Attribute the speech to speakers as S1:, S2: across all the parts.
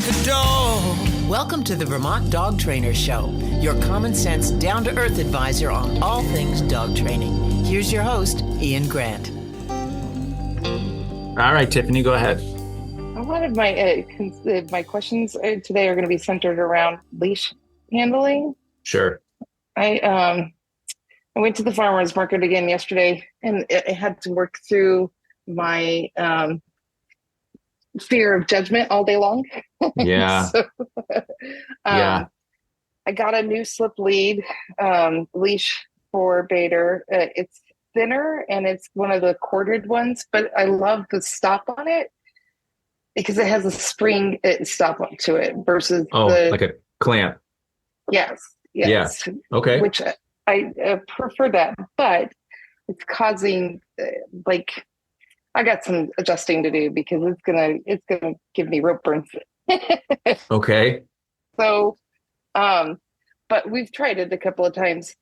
S1: the door.
S2: Welcome to the Vermont Dog Trainer Show, your common sense, down-to-earth advisor on all things dog training. Here's your host, Ian Grant.
S3: All right, Tiffany, go ahead.
S4: A lot of my questions today are going to be centered around leash handling.
S3: Sure.
S4: I went to the farmer's market again yesterday, and I had to work through my fear of judgment all day long.
S3: Yeah.
S4: I got a new slip lead leash for Bader. It's thinner and it's one of the corded ones, but I love the stop on it because it has a spring stop to it versus
S3: like a clamp.
S4: Yes.
S3: Yeah. Okay.
S4: Which I prefer that, but it's causing I got some adjusting to do because it's gonna give me rope burns.
S3: Okay.
S4: So, but we've tried it a couple of times.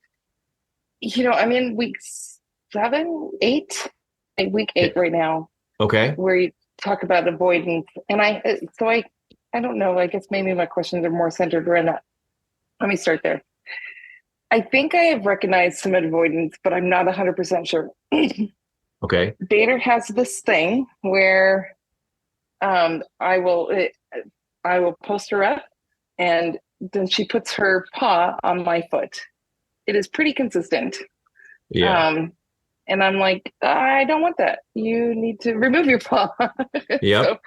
S4: I'm in week 7, 8, week 8 right now.
S3: Okay.
S4: Where you talk about avoidance, and I don't know. I guess maybe my questions are more centered around that. Let me start there. I think I have recognized some avoidance, but I'm not 100% sure.
S3: Okay.
S4: Bader has this thing where I will post her up, and then she puts her paw on my foot. It is pretty consistent.
S3: Yeah.
S4: And I'm like, I don't want that. You need to remove your paw.
S3: Yep.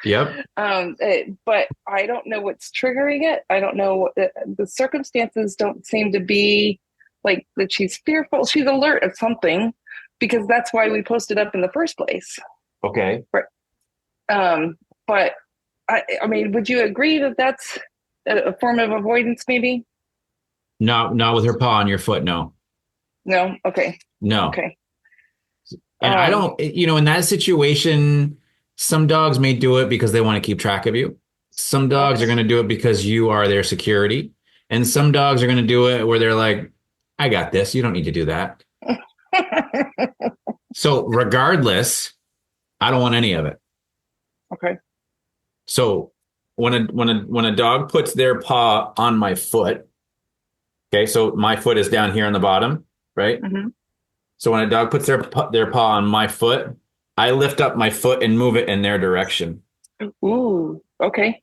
S4: But I don't know what's triggering it. I don't know. The circumstances don't seem to be like that she's fearful. She's alert of something because that's why we posted up in the first place.
S3: Okay.
S4: But I mean, would you agree that that's a form of avoidance maybe?
S3: No, not with her paw on your foot. No.
S4: No. Okay.
S3: No.
S4: Okay.
S3: And I don't, in that situation, some dogs may do it because they want to keep track of you. Some dogs are going to do it because you are their security. And some dogs are going to do it where they're like, I got this. You don't need to do that. So regardless, I don't want any of it.
S4: Okay.
S3: So when a dog puts their paw on my foot, okay, so my foot is down here on the bottom, right?
S4: Mm-hmm.
S3: So when a dog puts their paw on my foot, I lift up my foot and move it in their direction.
S4: Ooh, okay.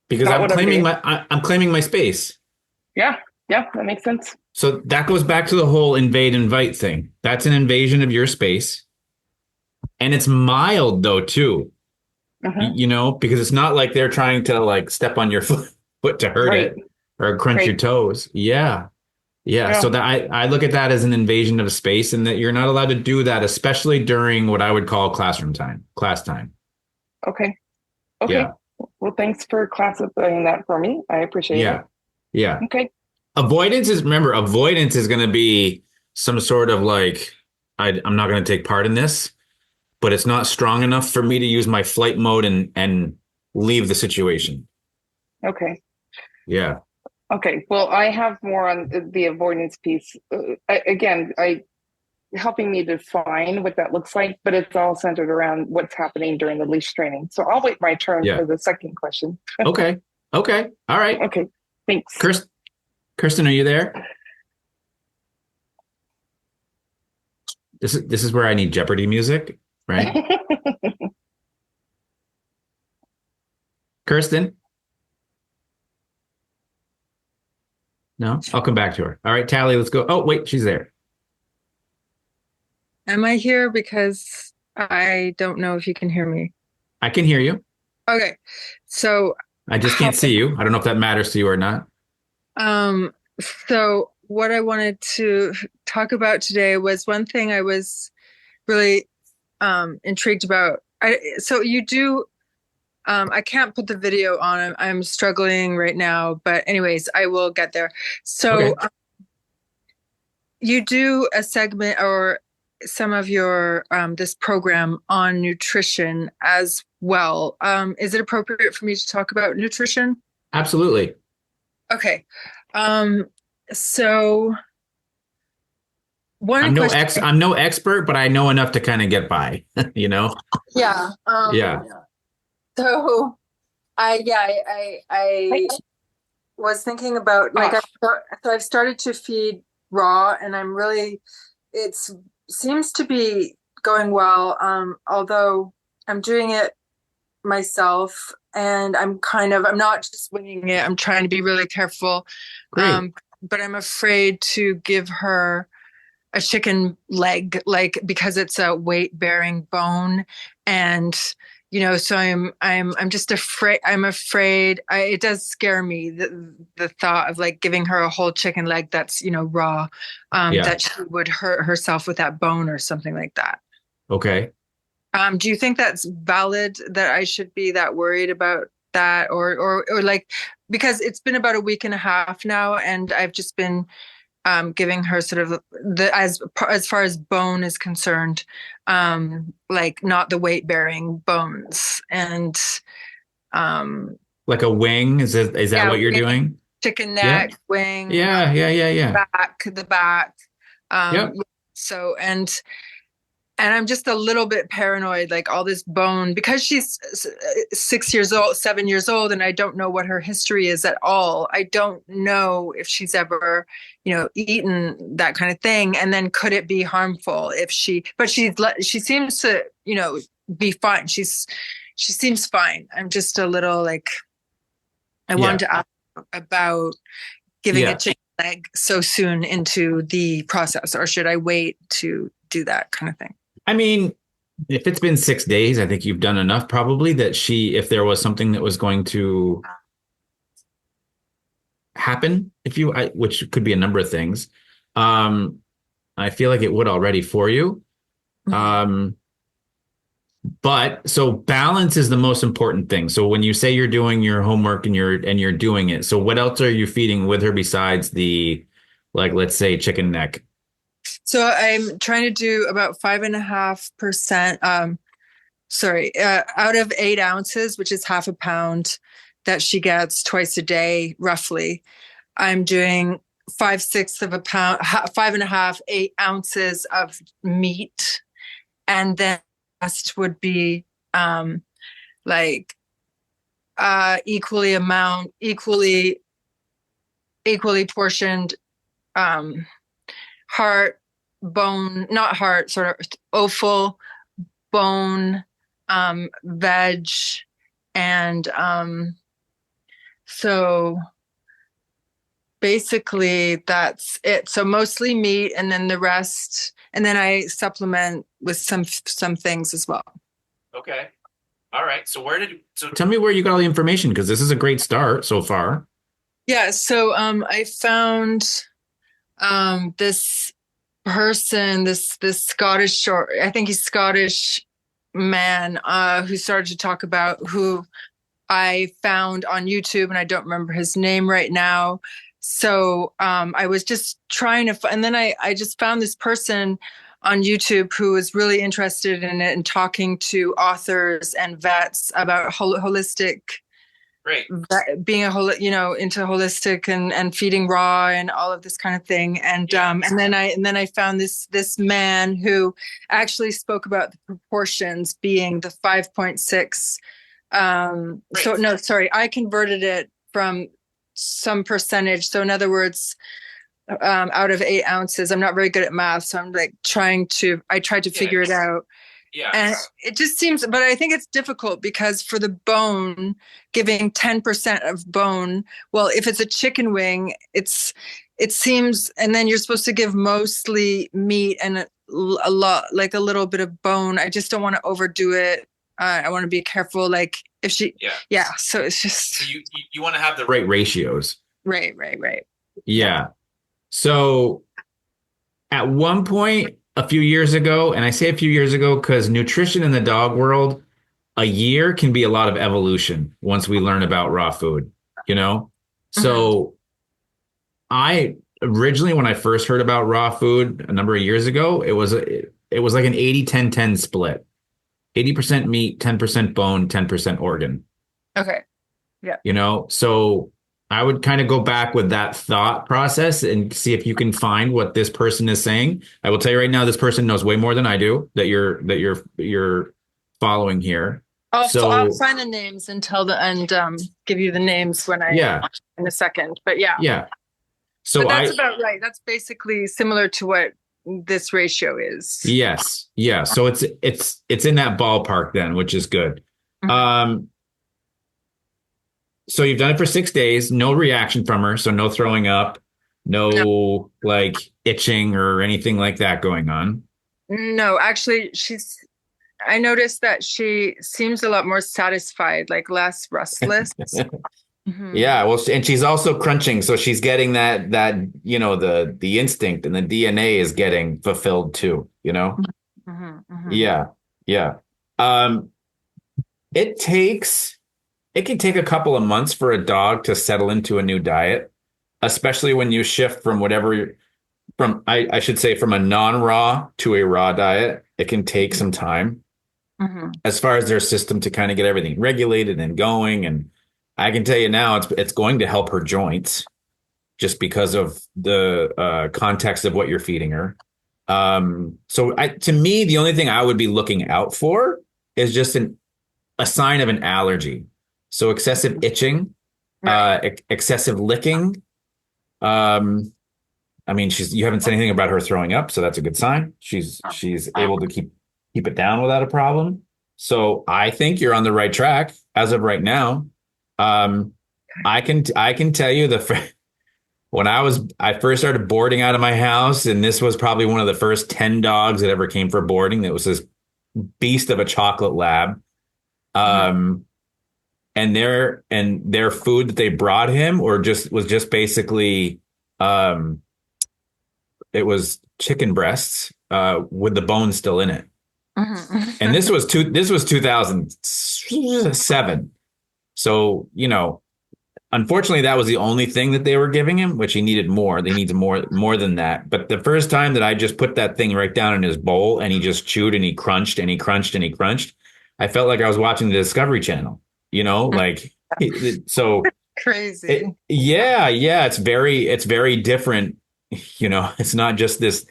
S3: Because I'm claiming my space.
S4: Yeah, that makes sense.
S3: So that goes back to the whole invade invite thing. That's an invasion of your space. And it's mild though too.
S4: Mm-hmm.
S3: Because it's not like they're trying to step on your foot to hurt it or crunch your toes. Yeah. So that I look at that as an invasion of space, and that you're not allowed to do that, especially during what I would call class time.
S4: Okay.
S3: Yeah.
S4: Well, thanks for classifying that for me. I appreciate it.
S3: Yeah.
S4: Okay.
S3: Avoidance is going to be some sort of I'm not going to take part in this, but it's not strong enough for me to use my flight mode and leave the situation.
S4: Okay.
S3: Yeah.
S4: Okay. Well, I have more on the avoidance piece. Helping me define what that looks like, but it's all centered around what's happening during the leash training. So I'll wait my turn for the second question.
S3: Okay. All right.
S4: Okay. Thanks.
S3: Kirsten, are you there? This is where I need Jeopardy music, right? Kirsten? No? I'll come back to her. All right, Tally, let's go. Oh, wait, she's there.
S5: Am I here? Because I don't know if you can hear me.
S3: I can hear you.
S5: Okay. So
S3: I just can't see you. I don't know if that matters to you or not.
S5: So what I wanted to talk about today was one thing I was really intrigued about. So you do, I can't put the video on. I'm struggling right now, but anyways, I will get there. So you do a segment or some of your this program on nutrition as well. Is it appropriate for me to talk about nutrition?
S3: Absolutely.
S5: Okay. So
S3: I'm no expert, but I know enough to kind of get by,
S5: Yeah.
S3: Yeah.
S5: So I was thinking about so I've started to feed raw, and it's seems to be going well. Although I'm doing it myself, and I'm not just winging it. I'm trying to be really careful.
S3: Great.
S5: But I'm afraid to give her a chicken leg, like, because it's a weight bearing bone. And, so I'm just afraid, it does scare me, the thought of like giving her a whole chicken leg that's, raw, that she would hurt herself with that bone or something like that.
S3: Okay.
S5: Do you think that's valid, that I should be that worried about that, or like, because it's been about a week and a half now, and I've just been giving her sort of as far as bone is concerned, like not the weight bearing bones, and
S3: like a wing. Is that what you're doing?
S5: Chicken neck, wing,
S3: Yeah.
S5: the back.
S3: Yep.
S5: So, and I'm just a little bit paranoid, like all this bone, because she's 6 years old, 7 years old, and I don't know what her history is at all. I don't know if she's ever, eaten that kind of thing. And then could it be harmful but she seems to, be fine. She seems fine. I'm just a little like, I wanted to ask about giving a chicken leg so soon into the process, or should I wait to do that kind of thing?
S3: I mean, if it's been 6 days, I think you've done enough probably that if there was something that was going to happen, which could be a number of things, I feel like it would already for you.
S5: Mm-hmm.
S3: But so balance is the most important thing. So when you say you're doing your homework and you're doing it, so what else are you feeding with her besides the, like, let's say chicken neck?
S5: So I'm trying to do about 5.5%, out of 8 ounces, which is half a pound that she gets twice a day, roughly. I'm doing 5/6 of a pound, 5.5, 8 ounces of meat. And then the rest would be, equally portioned, heart, bone, not heart, sort of offal, bone, veg, and so basically that's it. So mostly meat, and then the rest, and then I supplement with some things as well.
S3: Okay. All right. So tell me where you got all the information, because this is a great start so far.
S5: Yeah. So I found this person, this Scottish, or I think he's Scottish man, who started to talk about, who I found on YouTube, and I don't remember his name right now. So I was just trying to, and then I just found this person on YouTube who was really interested in it and talking to authors and vets about holistic. Great. Being into holistic and feeding raw and all of this kind of thing. And and then I found this man who actually spoke about the proportions being the 5.6. So no, sorry, I converted it from some percentage. So in other words, out of 8 ounces, I'm not very good at math, so I'm like I tried to figure it out. Yeah. And it just seems, but I think it's difficult because for the bone, giving 10% of bone, well, if it's a chicken wing, it seems, and then you're supposed to give mostly meat and a lot, like a little bit of bone. I just don't want to overdo it. I want to be careful. Like if she, so it's just.
S3: So you want to have the right ratios.
S5: Right.
S3: Yeah. So at one point, a few years ago, and I say a few years ago because nutrition in the dog world, a year can be a lot of evolution once we learn about raw food, So I originally, when I first heard about raw food a number of years ago, it was like an 80-10-10 split. 80% meat, 10% bone, 10% organ.
S5: Okay. Yeah.
S3: So I would kind of go back with that thought process and see if you can find what this person is saying. I will tell you right now, this person knows way more than I do that you're following here.
S5: I'll
S3: So
S5: find the names and give you the names when
S3: yeah,
S5: in a second. But yeah,
S3: yeah. So
S5: but that's about right. That's basically similar to what this ratio is.
S3: yes, yeah. So it's in that ballpark then, which is good.
S5: Mhm.
S3: So you've done it for 6 days, no reaction from her, so no throwing up,
S5: No,
S3: no like itching or anything like that going on.
S5: no, actually, I noticed that she seems a lot more satisfied, like less restless. Hmm.
S3: Yeah, well, and she's also crunching, so she's getting that the instinct and the DNA is getting fulfilled too.
S5: Hmm. Hmm.
S3: Yeah, yeah. Um, it takes it can take a couple of months for a dog to settle into a new diet, especially when you shift from I should say from a non-raw to a raw diet. It can take some time
S5: Hmm.
S3: as far as their system to kind of get everything regulated and going. And I can tell you now, it's going to help her joints just because of the context of what you're feeding her. To me, the only thing I would be looking out for is just a sign of an allergy. So excessive itching,
S5: Right.
S3: excessive licking. Um, I mean, you haven't said anything about her throwing up, so that's a good sign. She's able to keep it down without a problem. So I think you're on the right track as of right now. Um, I can tell you when I first started boarding out of my house, and this was probably one of the first 10 dogs that ever came for boarding. That was this beast of a chocolate lab.
S5: Mhm.
S3: Um, and their food that they brought him was just basically um it was chicken breasts with the bones still in it. And
S5: Mhm.
S3: this was 2007. So, unfortunately that was the only thing that they were giving him, which he needed more. They needed more than that. But the first time that I just put that thing right down in his bowl and he just chewed and he crunched and he crunched and he crunched, I felt like I was watching the Discovery Channel, like so
S5: Crazy.
S3: yeah, it's very different. It's not just this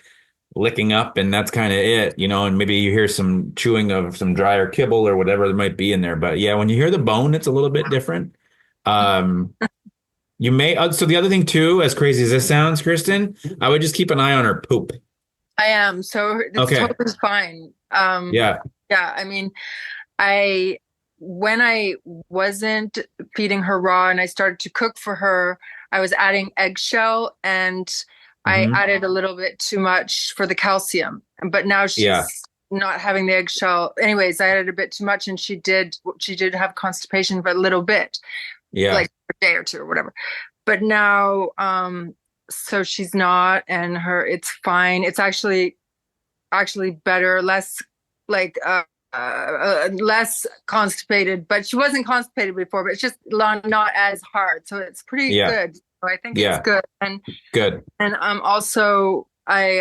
S3: licking up and that's kind of it, and maybe you hear some chewing of some drier kibble or whatever there might be in there. But yeah, when you hear the bone, it's a little bit different. Um, you may, so the other thing too, as crazy as this sounds, Kristen, I would just keep an eye on her poop.
S5: I am. So it's
S3: Okay.
S5: totally fine.
S3: Yeah.
S5: Yeah, I mean, I when I wasn't feeding her raw and I started to cook for her, I was adding eggshell and I
S3: Hmm.
S5: added a little bit too much for the calcium. But now
S3: Yeah.
S5: she's not having the eggshell. Anyways, I added a bit too much and she did have constipation for a little bit,
S3: Yeah.
S5: like a day or two or whatever. But now so she's not, and it's fine. It's actually better, less like less constipated, but she wasn't constipated before, but it's just not as hard. So it's pretty
S3: Yeah.
S5: good. So I think it's
S3: Yeah.
S5: good. And
S3: Good.
S5: also I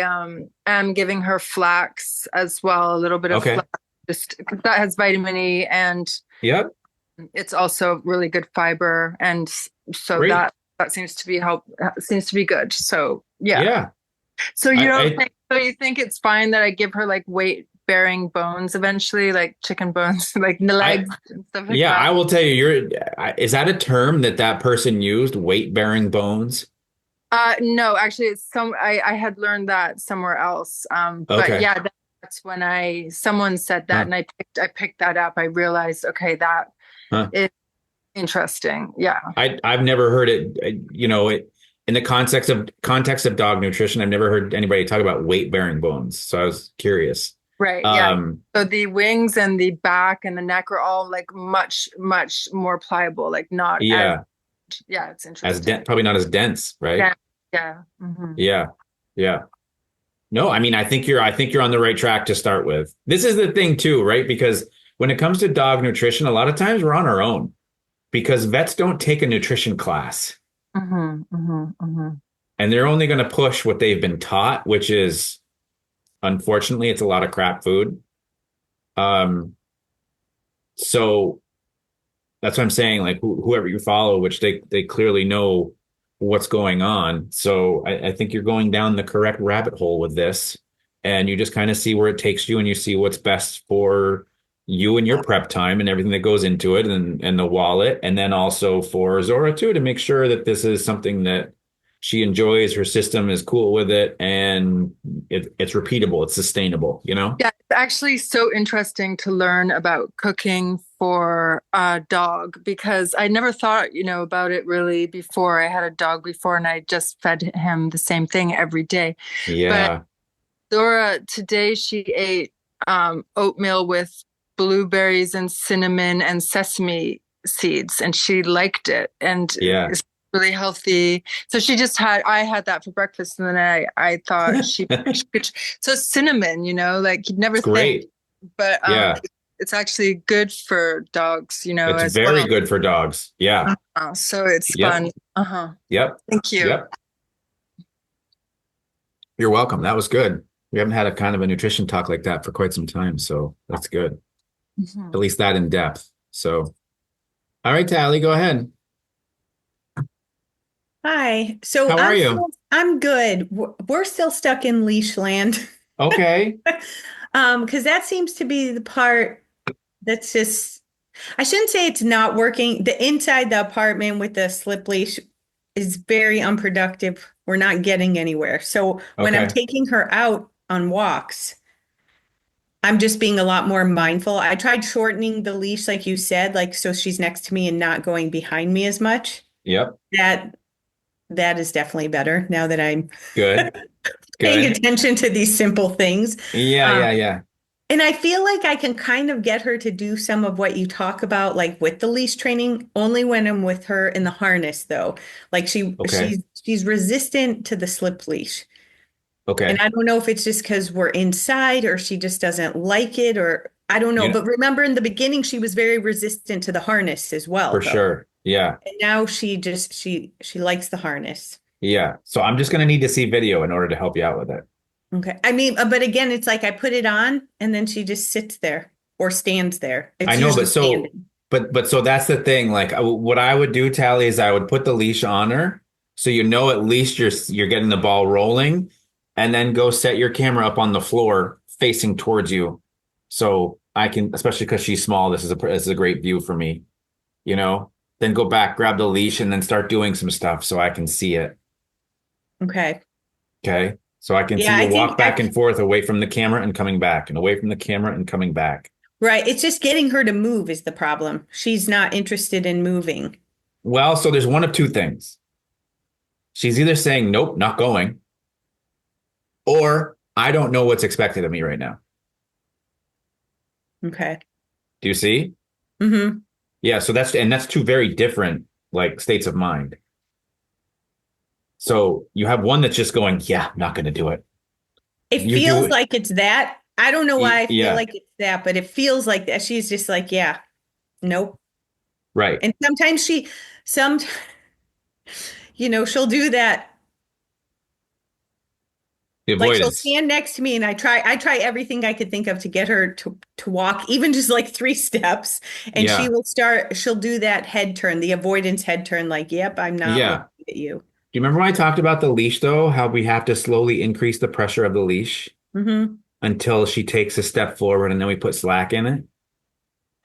S5: am giving her flax as well, a little bit of
S3: Okay.
S5: flax, just 'cause that has vitamin E and
S3: Yep.
S5: it's also really good fiber. And so
S3: Great.
S5: that seems to be good. So yeah.
S3: Yeah.
S5: So you don't
S3: I
S5: think so you think it's fine that I give her like weight bearing bones eventually, like chicken bones, like the
S3: I
S5: legs and stuff like
S3: Yeah,
S5: that?
S3: I will tell you, is that a term that person used, weight bearing bones?
S5: No, actually it's I had learned that somewhere else. But
S3: Okay.
S5: yeah, that's when someone said that
S3: Huh.
S5: and I picked that up. I realized, okay, that
S3: Huh.
S5: is interesting. Yeah.
S3: I've never heard it, in the context of dog nutrition. I've never heard anybody talk about weight bearing bones. So I was curious.
S5: Right. Yeah.
S3: Um,
S5: So the wings and the back and the neck are all like much, much more pliable, like not as,
S3: yeah,
S5: yeah, it's interesting.
S3: probably not as dense, right?
S5: Yeah. Yeah. Hmm.
S3: Yeah. Yeah. No, I mean, I think you're on the right track to start with. This is the thing too, right? Because when it comes to dog nutrition, a lot of times we're on our own because vets don't take a nutrition class
S5: Hmm. Hmm. Hmm.
S3: and they're only going to push what they've been taught, which is, unfortunately, it's a lot of crap food. Um, so that's what I'm saying. Like whoever you follow, which they clearly know what's going on. So I think you're going down the correct rabbit hole with this, and you just kind of see where it takes you, and you see what's best for you and your prep time and everything that goes into it, and the wallet, and then also for Zora too, to make sure that this is something that she enjoys, her system is cool with it, and it's repeatable, it's sustainable, you know?
S5: Yeah, it's actually so interesting to learn about cooking for a dog because I never thought, about it really before. I had a dog before and I just fed him the same thing every day. But
S3: Yeah.
S5: Dora, today she ate oatmeal with blueberries and cinnamon and sesame seeds, and she liked it. And
S3: Yeah.
S5: it's really healthy. So I had that for breakfast, and then I thought she could. So cinnamon, like you'd never
S3: It's
S5: think,
S3: great.
S5: but
S3: Yeah.
S5: it's actually good for dogs,
S3: It's
S5: as
S3: very
S5: well.
S3: good for dogs. Yeah.
S5: So it's
S3: Yep.
S5: fun. Uh-huh.
S3: Yep.
S5: Thank you.
S3: Yep. You're welcome. That was good. We haven't had a kind of a nutrition talk like that for quite some time, so that's good.
S5: Mhm.
S3: At least that in depth. So, all right, Tally, go ahead.
S1: Hi. So
S3: How are you?
S1: I'm good. We're still stuck in leash land.
S3: Okay.
S1: Because that seems to be the part that's just, I shouldn't say it's not working. The inside the apartment with the slip leash is very unproductive. We're not getting anywhere. So when I'm
S3: Okay.
S1: taking her out on walks, I'm just being a lot more mindful. I tried shortening the leash, like you said, like so she's next to me and not going behind me as much.
S3: Yep.
S1: That is definitely better now that I'm
S3: Good.
S1: paying
S3: Good.
S1: attention to these simple things.
S3: Yeah,
S1: Um,
S3: yeah, yeah.
S1: and I feel like I can kind of get her to do some of what you talk about, like with the leash training, only when I'm with her in the harness, though. Like
S3: Okay.
S1: she's resistant to the slip leash. And
S3: Okay.
S1: I don't know if it's just because we're inside or she just doesn't like it, or I don't know.
S3: You know,
S1: But remember in the beginning, she was very resistant to the harness as well,
S3: for
S1: though.
S3: sure. Yeah.
S1: And now she likes the harness.
S3: Yeah. So I'm just gonna need to see video in order to help you out with it.
S1: Okay. I mean, but again, it's like I put it on and then she just sits there or stands there.
S3: I
S1: It's
S3: know,
S1: usually
S3: but so
S1: standing.
S3: but so that's the thing. Like what I would do, Tally, is I would put the leash on her, so you know at least you're getting the ball rolling, and then go set your camera up on the floor facing towards you, so I can, especially because she's small. This is a great view for me. You know, then go back, grab the leash, and then start doing some stuff so I can see it.
S1: Okay.
S3: Okay, so I can see
S1: Yeah,
S3: you
S1: I
S3: walk
S1: think
S3: back and forth away from the camera and coming back, and away from the camera and coming back.
S1: right. It's just getting her to move is the problem. She's not interested in moving.
S3: Well, so there's one of two things. She's either saying, nope, not going, or I don't know what's expected of me right now.
S1: Okay.
S3: Do you see?
S1: Mm-hmm.
S3: Yeah. So that's two very different like states of mind. So you have one that's just going, yeah, I'm not going to do it.
S1: It
S3: You do
S1: feels
S3: it.
S1: like it's that. I don't know why I feel
S3: Yeah.
S1: like it's that, but it feels like that. She's just like, yeah, nope.
S3: Right.
S1: And sometimes some, she'll do that.
S3: The
S1: Like she'll
S3: avoidance.
S1: stand next to me and I try everything I could think of to get her to walk, even just like 3 steps. And
S3: Yeah.
S1: she'll do that head turn, the avoidance head turn, like, yep, I'm not
S3: Yeah.
S1: looking at you.
S3: Do you remember when I talked about the leash, though? How we have to slowly increase the pressure of the leash
S1: Mm-hmm.
S3: until she takes a step forward, and then we put slack in it?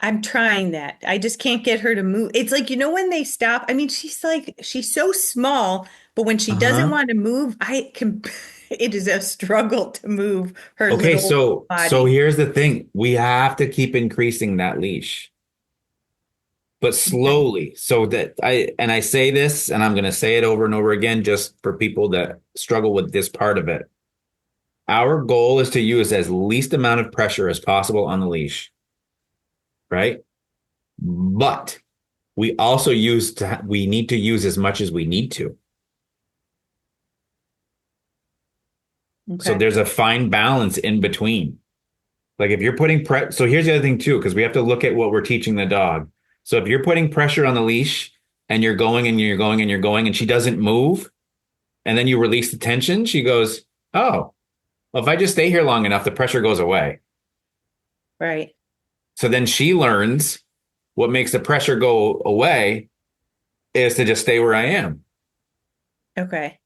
S1: I'm trying that. I just can't get her to move. It's like, when they stop, I mean, she's so small, but when she doesn't
S3: Uh-huh.
S1: want to move, it is a struggle to move her
S3: Okay,
S1: little
S3: so
S1: body.
S3: here's the thing. We have to keep increasing that leash, but
S1: Okay.
S3: slowly. So that I say this, and I'm going to say it over and over again just for people that struggle with this part of it. Our goal is to use as least amount of pressure as possible on the leash, right? But we also we need to use as much as we need to. So
S1: Okay.
S3: there's a fine balance in between. Like if you're putting so here's the other thing too, because we have to look at what we're teaching the dog. So if you're putting pressure on the leash and you're going and you're going and you're going and she doesn't move, and then you release the tension, she goes, oh, well, if I just stay here long enough, the pressure goes away.
S1: Right.
S3: So then she learns what makes the pressure go away is to just stay where I am.
S1: Okay.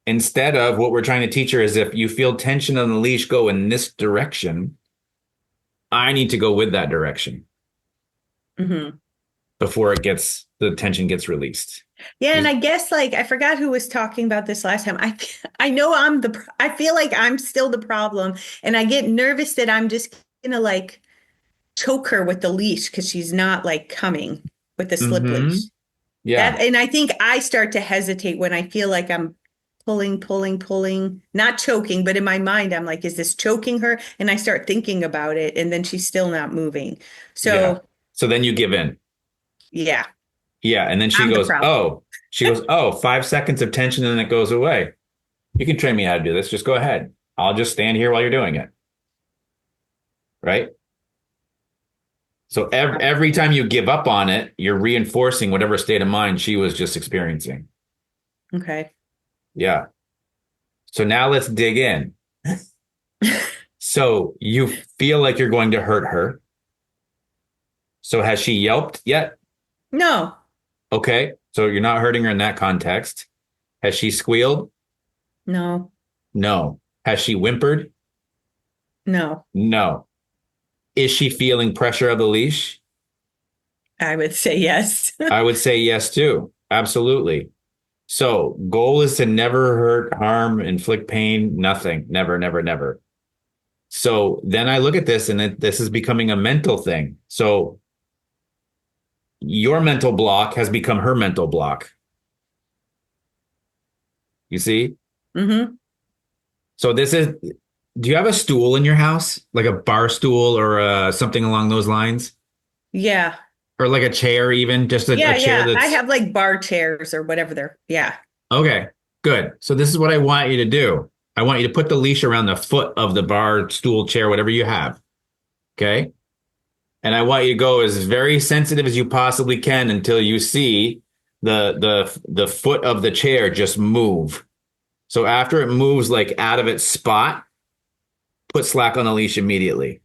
S3: Instead of what we're trying to teach her is if you feel tension on the leash go in this direction, I need to go with that direction
S1: Mm-hmm.
S3: before the tension gets released.
S1: Yeah, and I guess like I forgot who was talking about this last time. I know I feel like I'm still the problem, and I get nervous that I'm just gonna like choke her with the leash because she's not like coming with the slip
S3: Mm-hmm.
S1: leash.
S3: Yeah.
S1: And I think I start to hesitate when I feel like I'm pulling, not choking, but in my mind I'm like, is this choking her? And I start thinking about it, and then she's still not moving.
S3: Yeah.
S1: So
S3: So then you give in.
S1: yeah,
S3: Yeah. And then
S1: I'm the problem.
S3: she goes, oh, 5 seconds of tension and then it goes away. You can train me how to do this. Just go ahead. I'll just stand here while you're doing it. Right. So every time you give up on it, you're reinforcing whatever state of mind she was just experiencing.
S1: Okay.
S3: Yeah. So now let's dig in. So you feel like you're going to hurt her. So has she yelped yet?
S1: No,
S3: Okay. So you're not hurting her in that context. Has she squealed?
S1: no,
S3: No. Has she whimpered?
S1: no.
S3: No. Is she feeling pressure of the leash?
S1: I would say yes.
S3: I would say yes too. Absolutely. So goal is to never hurt, harm, inflict pain, nothing. Never, never, never. So then I look at this and this is becoming a mental thing. So your mental block has become her mental block. You see?
S1: Mm-hmm.
S3: So do you have a stool in your house? Like a bar stool or something along those lines?
S1: Yeah.
S3: Or like a chair even? Just a chair
S1: Yeah. I
S3: that's...
S1: have like bar chairs or whatever yeah.
S3: Okay, good. So this is what I want you to do. I want you to put the leash around the foot of the bar, stool, chair, whatever you have. Okay? And I want you to go as very sensitive as you possibly can until you see the foot of the chair just move. So after it moves like out of its spot, put slack on the leash immediately.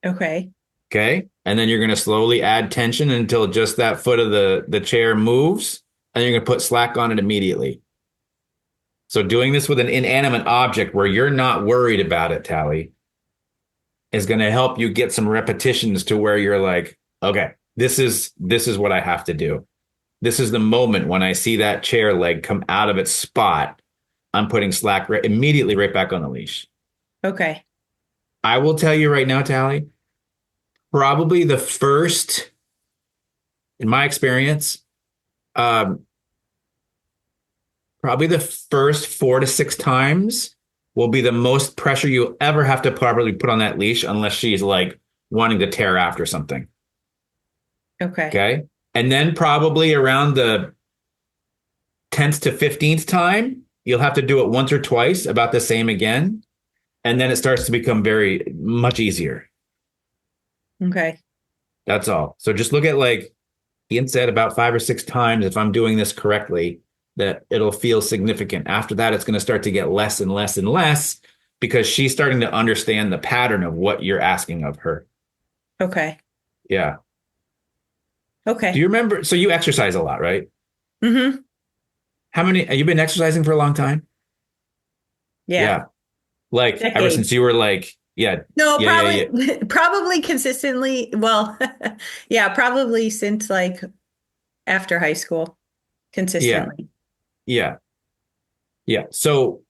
S1: Okay.
S3: Okay? And then you're going to slowly add tension until just that foot of the chair moves, and you're going to put slack on it immediately. So doing this with an inanimate object where you're not worried about it, Tally, is going to help you get some repetitions to where you're like, okay, this is what I have to do. This is the moment when I see that chair leg come out of its spot, I'm putting slack immediately right back on the leash.
S1: Okay.
S3: I will tell you right now, Tally, probably the first, in my experience, probably the first 4 to 6 times will be the most pressure you'll ever have to properly put on that leash unless she's like wanting to tear after something.
S1: Okay.
S3: Okay. And then probably around the 10th to 15th time, you'll have to do it once or twice, about the same again. And then it starts to become very much easier.
S1: Okay.
S3: That's all. So just look at like Ian said, about 5 or 6 times, if I'm doing this correctly, that it'll feel significant. After that, it's going to start to get less and less and less because she's starting to understand the pattern of what you're asking of her.
S1: Okay.
S3: Yeah.
S1: Okay.
S3: Do you remember? So you exercise a lot, right?
S1: Mm-hmm.
S3: How many, have you been exercising for a long time?
S1: Yeah.
S3: Like
S1: Decades.
S3: ever since you were like,
S1: No, probably consistently. Well, yeah, probably since like after high school, consistently.
S3: Yeah. So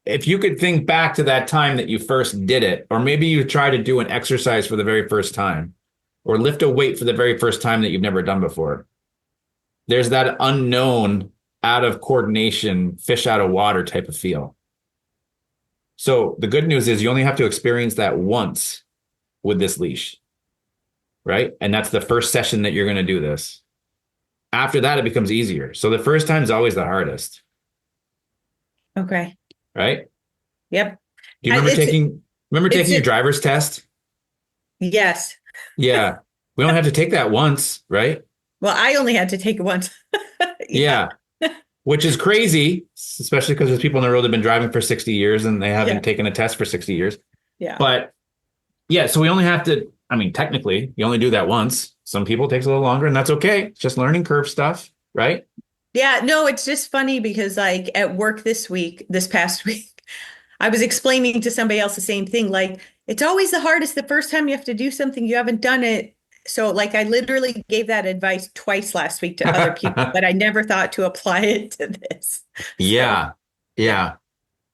S3: if you could think back to that time that you first did it, or maybe you try to do an exercise for the very first time, or lift a weight for the very first time that you've never done before, there's that unknown, out of coordination, fish out of water type of feel. So the good news is you only have to experience that once with this leash, right? And that's the first session that you're going to do this. After that, it becomes easier. So the first time is always the hardest.
S1: Okay.
S3: Right?
S1: Yep.
S3: Do you remember taking your driver's test?
S1: Yes.
S3: Yeah. We only have to take that once, right?
S1: Well, I only had to take it once.
S3: Yeah. Which is crazy, especially because there's people on the road that have been driving for 60 years and they haven't taken a test for 60 years.
S1: Yeah.
S3: But yeah, so we only have to, I mean, technically, you only do that once. Some people it takes a little longer, and that's okay. It's just learning curve stuff, right?
S1: Yeah, no, it's just funny because like at work this past week, I was explaining to somebody else the same thing. Like, it's always the hardest the first time you have to do something, you haven't done it. So, like, I literally gave that advice twice last week to other people, but I never thought to apply it to this. So,
S3: Yeah. Yeah.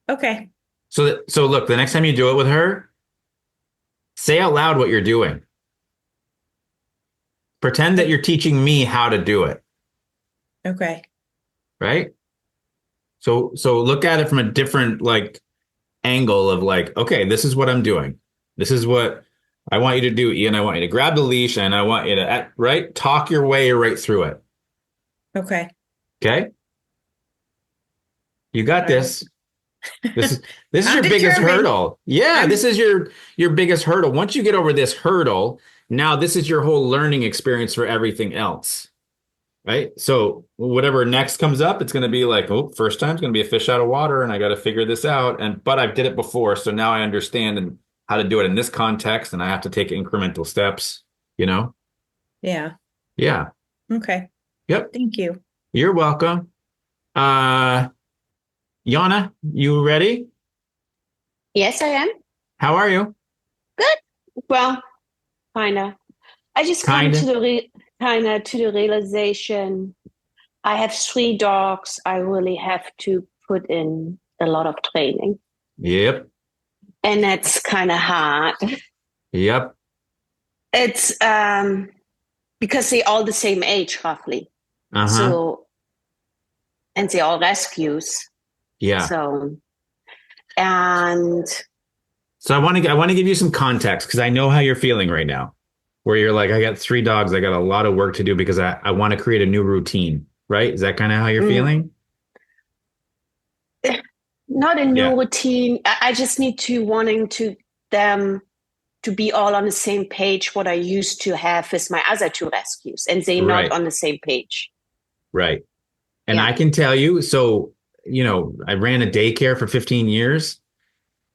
S1: okay.
S3: So look, the next time you do it with her, say out loud what you're doing. Pretend that you're teaching me how to do it.
S1: Okay.
S3: Right? So look at it from a different like angle of like, okay, this is what I'm doing. This is what I want you to do, Ian. I want you to grab the leash and I want you to, right? Talk your way right through it.
S1: Okay.
S3: Okay? You got
S1: All
S3: this. This is
S1: I'm
S3: your biggest
S1: determined.
S3: hurdle. Yeah, this is your biggest hurdle. Once you get over this hurdle, now this is your whole learning experience for everything else. Right? So whatever next comes up, it's going to be like, oh, first time's going to be a fish out of water and I got to figure this out. But I did it before, so now I understand how to do it in this context and I have to take incremental steps, you know?
S1: Yeah.
S3: Yeah.
S1: Okay.
S3: Yep.
S1: Thank you.
S3: You're welcome. Yana, you ready?
S6: Yes, I am.
S3: How are you?
S6: Good. Well, kinda. I just come
S3: Kinda.
S6: to the realization I have 3 dogs. I really have to put in a lot of training,
S3: Yep.
S6: and that's kind of hard.
S3: Yep.
S6: It's because they're all the same age, roughly.
S3: Uh-huh.
S6: So, and they're all rescues.
S3: Yeah.
S6: So, and
S3: So I want to give you some context because I know how you're feeling right now, where you're like, I got 3 dogs, I got a lot of work to do because I want to create a new routine, right? Is that kind of how you're feeling?
S6: not a new
S3: Yeah.
S6: routine. I just need to wanting to them to be all on the same page what I used to have with my other 2 rescues, and they're
S3: Right.
S6: not on the same page.
S3: Right. And
S6: Yeah.
S3: I can tell you, so, I ran a daycare for 15 years.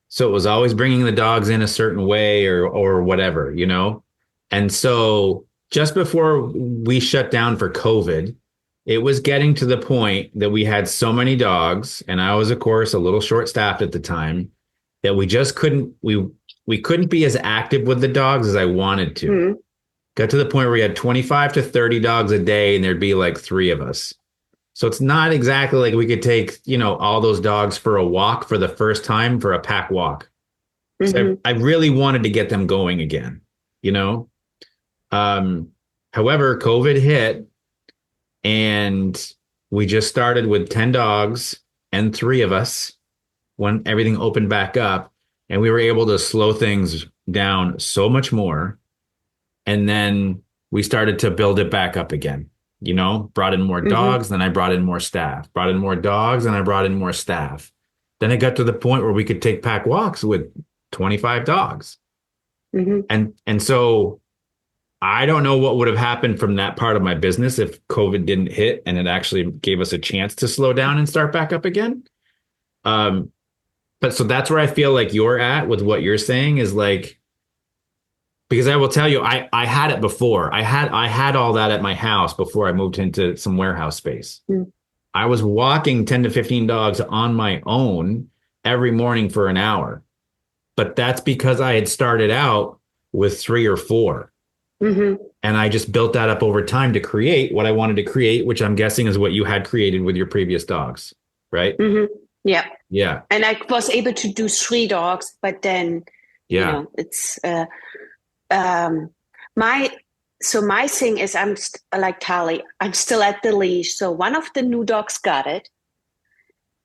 S3: So it was always bringing the dogs in a certain way or whatever, And so just before we shut down for COVID, it was getting to the point that we had so many dogs, and I was, of course, a little short-staffed at the time, that we just we couldn't be as active with the dogs as I wanted to.
S6: Mhm.
S3: Got to the point where we had 25 to 30 dogs a day, and there'd be like 3 of us. So it's not exactly like we could take, all those dogs for a walk for the first time for a pack walk. So I really wanted to get them going again, However, COVID hit and we just started with 10 dogs and 3 of us when everything opened back up, and we were able to slow things down so much more. And then we started to build it back up again. Brought in more dogs, then I brought in more staff, brought in more dogs, and I brought in more staff. Then it got to the point where we could take pack walks with 25 dogs. And so I don't know what would have happened from that part of my business if COVID didn't hit and it actually gave us a chance to slow down and start back up again. But so that's where I feel like you're at with what you're saying is like, because I will tell you, I had it before. I had all that at my house before I moved into some warehouse space. I was walking 10 to 15 dogs on my own every morning for an hour. But that's because I had started out with 3 or 4. And I just built that up over time to create what I wanted to create, which I'm guessing is what you had created with your previous dogs, right?
S6: Yeah.
S3: Yeah.
S6: And I was able to do 3 dogs, but then, it's my thing is I'm like Tali, I'm still at the leash. So one of the new dogs got it.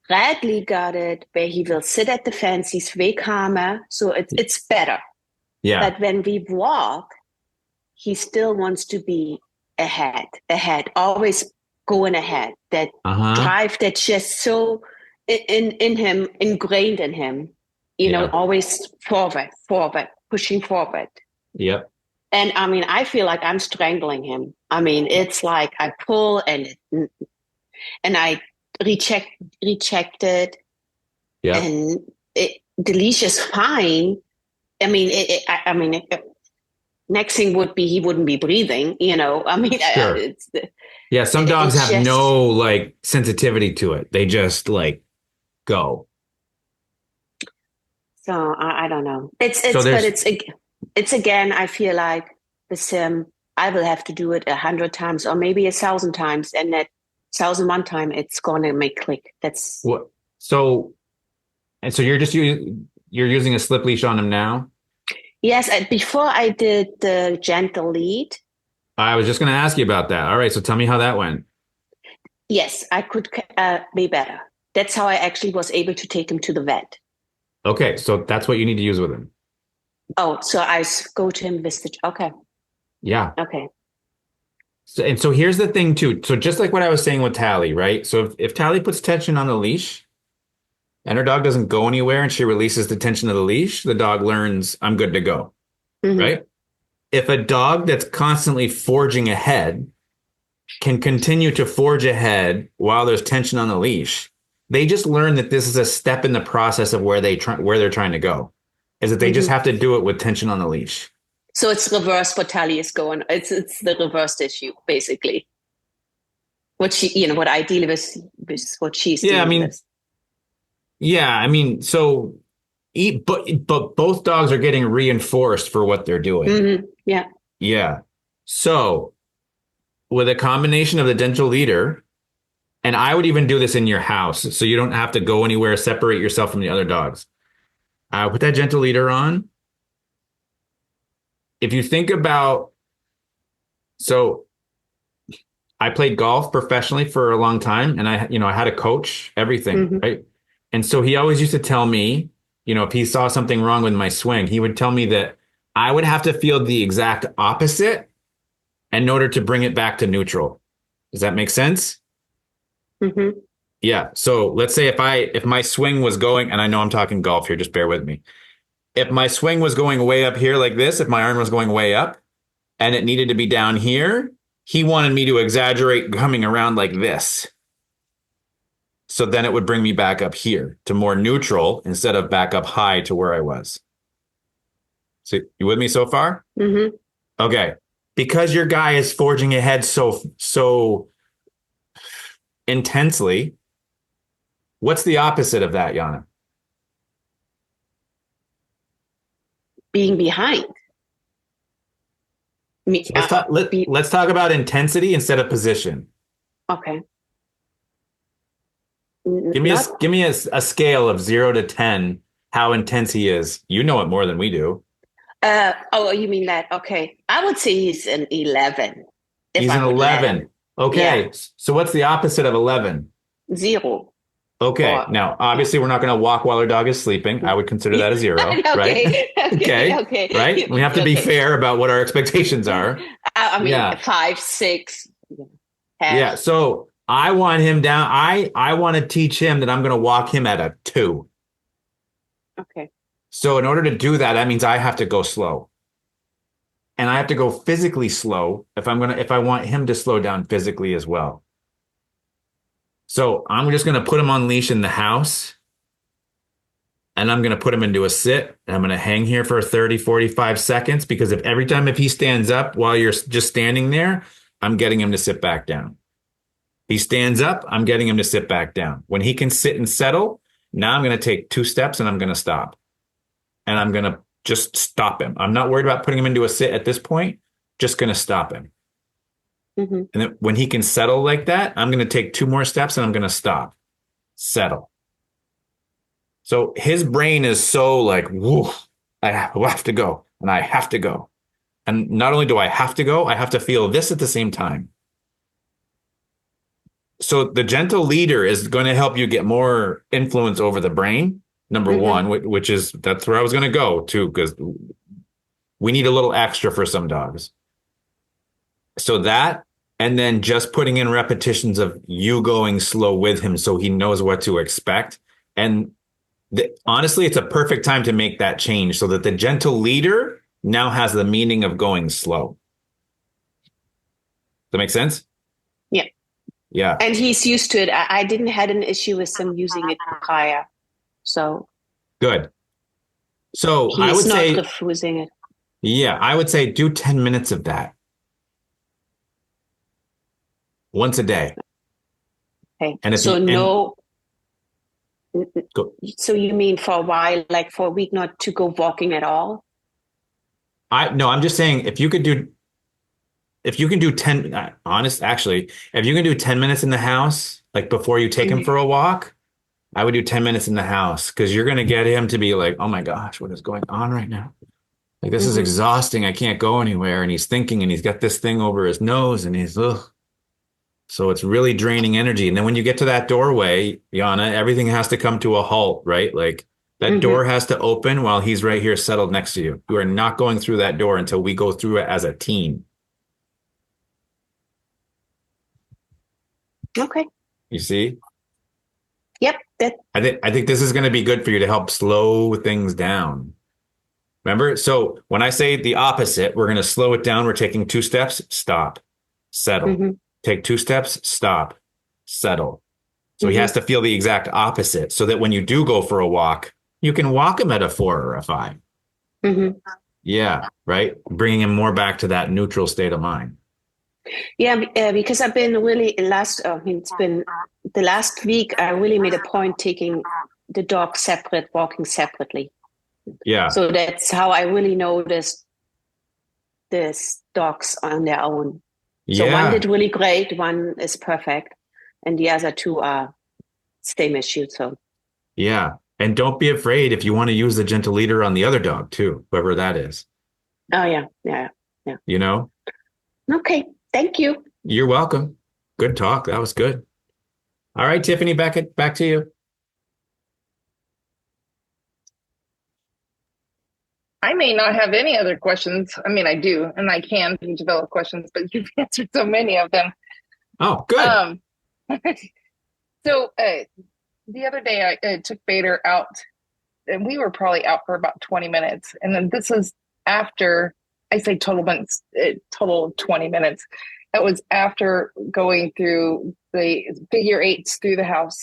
S6: Bradley got it, where he will sit at the fence. He's way calmer, so it's better.
S3: Yeah.
S6: But when we walk, he still wants to be ahead, always going ahead. That drive that's just so in him, ingrained in him. Always forward, pushing forward.
S3: Yep.
S6: And I feel like I'm strangling him. It's like I pull and I reject it.
S3: Yeah.
S6: And the leash is fine. Next thing would be he wouldn't be breathing.
S3: Sure. Some dogs have no sensitivity to it. They just go.
S6: So I don't know. It's again, I feel like with him, I will have to do it 100 times or maybe 1,000 times. And that 1,001 time, it's going to make click. That's
S3: what. So you're using a slip leash on him now?
S6: yes. Before I did the gentle lead.
S3: I was just going to ask you about that. All right. So tell me how that went.
S6: Yes, I could be better. That's how I actually was able to take him to the vet.
S3: Okay. So that's what you need to use with him.
S6: Oh, so I go to him with the, okay.
S3: Yeah.
S6: Okay.
S3: So here's the thing too. So just like what I was saying with Tally, right? So if Tally puts tension on the leash and her dog doesn't go anywhere and she releases the tension of the leash, the dog learns I'm good to go, right? If a dog that's constantly forging ahead can continue to forge ahead while there's tension on the leash, they just learn that this is a step in the process of where they're trying to go, is that they just have to do it with tension on the leash.
S6: So it's reverse what Tally is going. It's the reversed issue, basically. What what I deal with what she's dealing with.
S3: Yeah, I mean, so but both dogs are getting reinforced for what they're doing.
S6: Yeah.
S3: Yeah. So with a combination of the gentle leader, and I would even do this in your house, so you don't have to go anywhere, separate yourself from the other dogs. Put that gentle leader on. If you think about, so I played golf professionally for a long time, and I had a coach, everything, right? And so he always used to tell me, if he saw something wrong with my swing, he would tell me that I would have to feel the exact opposite in order to bring it back to neutral. Does that make sense? Yeah. So let's say if my swing was going, and I know I'm talking golf here, just bear with me. If my swing was going way up here like this, if my arm was going way up and it needed to be down here, he wanted me to exaggerate coming around like this. So then it would bring me back up here to more neutral instead of back up high to where I was. So you with me so far? Okay. Because your guy is forging ahead so intensely, what's the opposite of that, Yana?
S6: Being behind.
S3: So let's talk about intensity instead of position.
S6: Okay.
S3: Give me a scale of 0 to 10, how intense he is. You know it more than we do.
S6: You mean that? Okay. I would say he's an 11.
S3: He's an 11. Okay. Yeah. So what's the opposite of 11?
S6: 0.
S3: Okay. Now, obviously, we're not going to walk while our dog is sleeping. I would consider that a 0, right? Okay. Right? We have to be fair about what our expectations are.
S6: I mean, 5, 6.
S3: Yeah. So I want him down. I want to teach him that I'm going to walk him at a 2.
S6: Okay.
S3: So in order to do that, that means I have to go slow. And I have to go physically slow if I want him to slow down physically as well. So I'm just going to put him on leash in the house, and I'm going to put him into a sit, and I'm going to hang here for 30, 45 seconds, because if he stands up while you're just standing there, I'm getting him to sit back down. He stands up, I'm getting him to sit back down. When he can sit and settle, now I'm going to take 2 steps and I'm going to stop. And I'm going to just stop him. I'm not worried about putting him into a sit at this point, just going to stop him. And then when he can settle like that, I'm going to take 2 more steps and I'm going to stop, settle. So his brain is so like, whoo, I have to go and I have to go. And not only do I have to go, I have to feel this at the same time. So the gentle leader is going to help you get more influence over the brain. Number one, that's where I was going to go too, because we need a little extra for some dogs. So that, and then just putting in repetitions of you going slow with him so he knows what to expect. And honestly, it's a perfect time to make that change so that the gentle leader now has the meaning of going slow. Does that make sense?
S6: Yeah.
S3: Yeah.
S6: And he's used to it. I didn't had an issue with him using it prior. So
S3: good. So I would say
S6: refusing it.
S3: Yeah, I would say do 10 minutes of that. Once a day.
S6: Okay.
S3: And Go.
S6: So you mean for a while, like for a week, not to go walking at all?
S3: No, I'm just saying if you can do 10, actually, if you can do 10 minutes in the house, like before you take him
S6: Mhm.
S3: for a walk, I would do 10 minutes in the house because you're going to get him to be like, oh my gosh, what is going on right now? Like, this is
S6: Mhm.
S3: exhausting. I can't go anywhere. And he's thinking and he's got this thing over his nose and he's, ugh. So it's really draining energy. And then when you get to that doorway, Yana, everything has to come to a halt, right? Like that
S6: Mhm.
S3: door has to open while he's right here settled next to you. You are not going through that door until we go through it as a team.
S6: Okay.
S3: You see?
S6: Yep. That.
S3: I think this is going to be good for you to help slow things down. Remember? So when I say the opposite, we're going to slow it down. We're taking 2 steps, stop, settle.
S6: Mhm.
S3: Take 2 steps, stop, settle. So he has
S6: Mhm.
S3: to feel the exact opposite so that when you do go for a walk, you can walk him at a 4 or a 5.
S6: Mhm.
S3: Yeah, right. Bringing him more back to that neutral state of mind.
S6: Yeah, because I've been really I mean, it's been the last week. I really made a point taking the dog separate, walking separately.
S3: Yeah.
S6: So that's how I really noticed this dogs on their own. So one
S3: Yeah.
S6: did really great, one is perfect, and the other two are same issue. So
S3: Yeah. And don't be afraid if you want to use the gentle leader on the other dog too, whoever that is.
S6: oh yeah, yeah, yeah.
S3: You know,
S6: Okay, thank you.
S3: you're welcome. Good talk. That was good. All right, Tiffany, back to you.
S4: I may not have any other questions. I mean, I do, and I can develop questions, but you've answered so many of them.
S3: Oh, good.
S4: Um, so the other day I took Bader out, and we were probably out for about 20 minutes. And then this is after, I say total minutes, total 20 minutes. That was after going through the figure eights through the house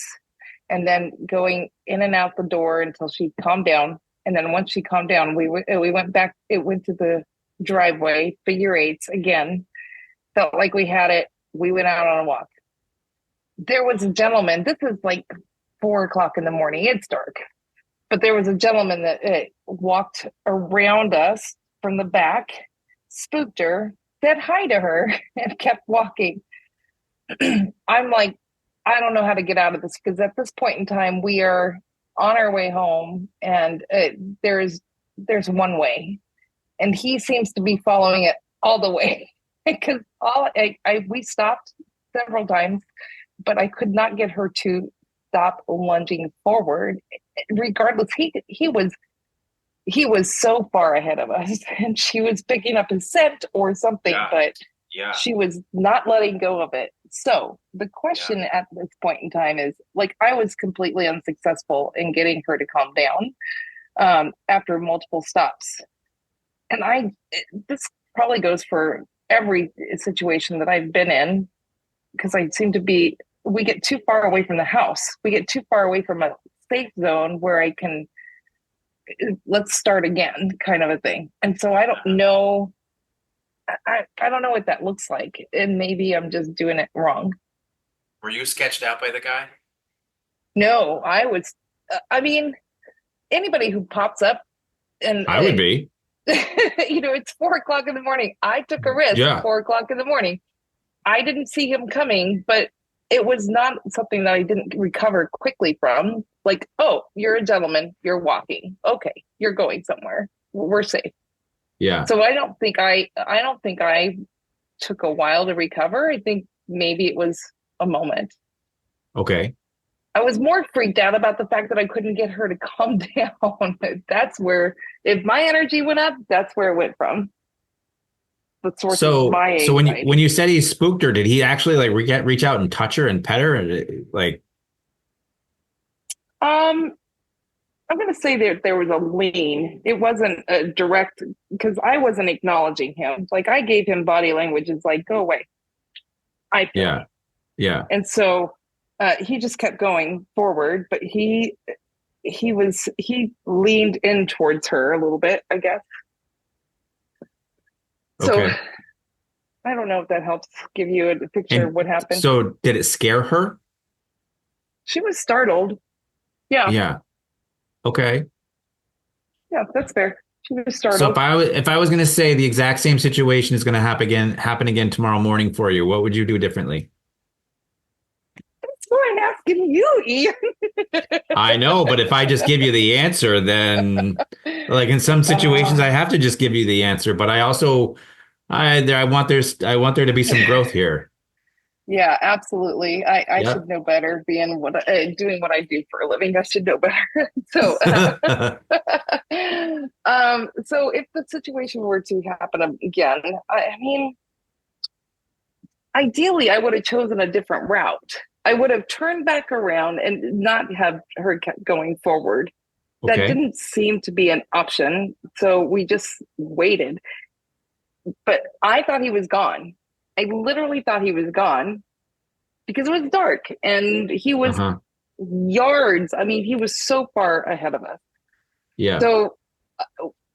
S4: and then going in and out the door until she calmed down. And then once she calmed down, we went back, it went to the driveway, figure eights again, felt like we had it. We went out on a walk. There was a gentleman, this is like 4 o'clock in the morning, it's dark, but there was a gentleman that walked around us from the back, spooked her, said hi to her, and kept walking. I'm like, I don't know how to get out of this because at this point in time, we are on our way home, and there's one way, and he seems to be following it all the way because we stopped several times, but I could not get her to stop lunging forward. Regardless, he was so far ahead of us, and she was picking up his scent or something,
S3: Yeah.
S4: but
S3: Yeah.
S4: she was not letting go of it. So the question at this point in time is, like, I was completely unsuccessful in getting her to calm down after multiple stops. And this probably goes for every situation that I've been in, because we get too far away from the house. We get too far away from a safe zone where I can, let's start again kind of a thing. And so I don't know. I don't know what that looks like. And maybe I'm just doing it wrong.
S3: Were you sketched out by the guy?
S4: No, I mean, anybody who pops up and,
S3: I would be.
S4: it's 4 o'clock in the morning. I took a risk.
S3: Yeah.
S4: 4 o'clock in the morning. I didn't see him coming, but it was not something that I didn't recover quickly from. Like, oh, you're a gentleman. You're walking. Okay, you're going somewhere. We're safe.
S3: Yeah.
S4: So I don't think I took a while to recover. I think maybe it was a moment.
S3: Okay.
S4: I was more freaked out about the fact that I couldn't get her to calm down. That's where, if my energy went up, that's where it went from. The source of my anxiety.
S3: So when you said he spooked her, did he actually like reach out and touch her and pet her? And like,
S4: I'm going to say that there was a lean. It wasn't a direct, because I wasn't acknowledging him. Like, I gave him body language. It's like, go away. I feel
S3: yeah, yeah.
S4: And so he just kept going forward, but he leaned in towards her a little bit, I guess.
S3: Okay.
S4: So I don't know if that helps give you a picture of what happened.
S3: So did it scare her?
S4: She was startled. Yeah.
S3: Yeah. Okay.
S4: Yeah, that's fair. She was
S3: So
S4: startled.
S3: if I was going to say the exact same situation is going to happen again tomorrow morning for you, what would you do differently?
S4: That's why I'm asking you, Ian.
S3: I know, but if I just give you the answer, then like in some situations I
S4: Uh,
S3: have to just give you the answer, but I want there to be some growth here.
S4: yeah, absolutely. I
S3: Yeah.
S4: should know better being doing what I do for a living. I should know better. So, so if the situation were to happen again, I mean, ideally, I would have chosen a different route. I would have turned back around and not have her going forward. That
S3: Okay.
S4: didn't seem to be an option. So we just waited. But I thought he was gone. I literally thought he was gone because it was dark and he was
S3: Uh-huh.
S4: yards. I mean, he was so far ahead of us.
S3: Yeah.
S4: So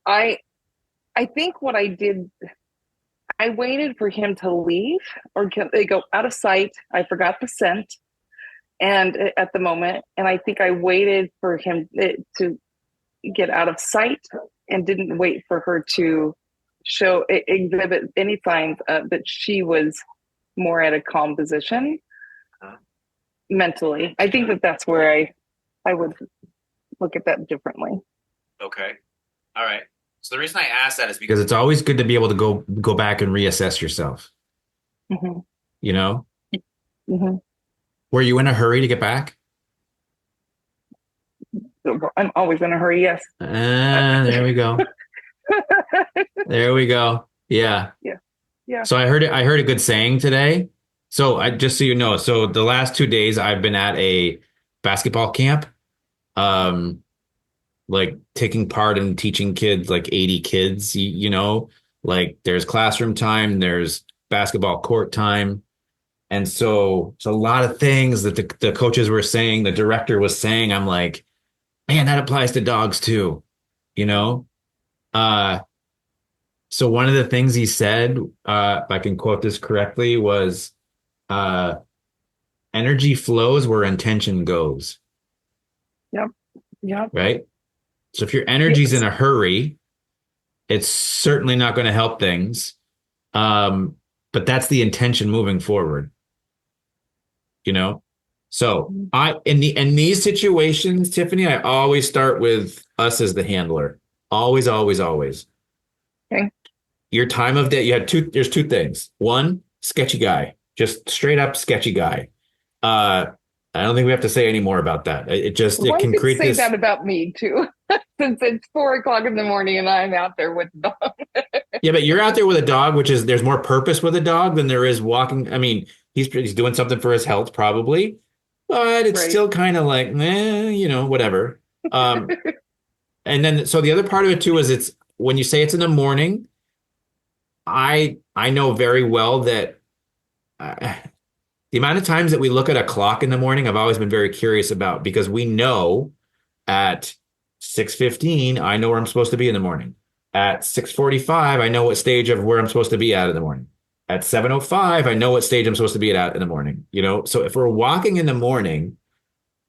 S4: I I think what I did, I waited for him to leave or they go out of sight. I forgot the scent and at the moment, and I think I waited for him to get out of sight and didn't wait for her to exhibit any signs that she was more at a calm position mentally. I think that that's where I would look at that differently.
S3: Okay. All right. So the reason I ask that is because it's always good to be able to go back and reassess yourself.
S4: Mm-hmm.
S3: You know,
S4: Mm-hmm.
S3: were you in a hurry to get back?
S4: So I'm always in a hurry. Yes.
S3: There we go. There we go. Yeah.
S4: Yeah. Yeah.
S3: So I heard a good saying today. So I just so you know, so the last 2 days I've been at a basketball camp, um, like taking part in teaching kids, like 80 kids, you know, like there's classroom time, there's basketball court time. And so it's a lot of things that the coaches were saying, the director was saying, I'm like, man, that applies to dogs too, you know? Uh, so one of the things he said, if I can quote this correctly, was uh, energy flows where intention goes,
S4: Yep. Yep.
S3: right? So if your energy's in
S4: Yes.
S3: a hurry, it's certainly not going to help things. Um, but that's the intention moving forward, you know? So
S4: Mm-hmm.
S3: in these situations, Tiffany, I always start with us as the handler. Always, always, always.
S4: Okay.
S3: Your time of day, there's two things. One, sketchy guy, just straight up sketchy guy. Uh, I don't think we have to say any more about that. It
S4: One
S3: can
S4: could
S3: create
S4: say
S3: this.
S4: that about me too, since it's 4 o'clock in the morning and I'm out there with the dog.
S3: Yeah, but you're out there with a dog, there's more purpose with a dog than there is walking. I mean, he's doing something for his health probably, but it's
S4: Right.
S3: still kind of like, you know, whatever. Um, and then so the other part of it too is it's when you say it's in the morning, I know very well that uh, the amount of times that we look at a clock in the morning, I've always been very curious about because we know at 6:15, I know where I'm supposed to be in the morning. At 6:45, I know what stage of where I'm supposed to be at in the morning. At 7:05, I know what stage I'm supposed to be at in the morning. You know, so if we're walking in the morning,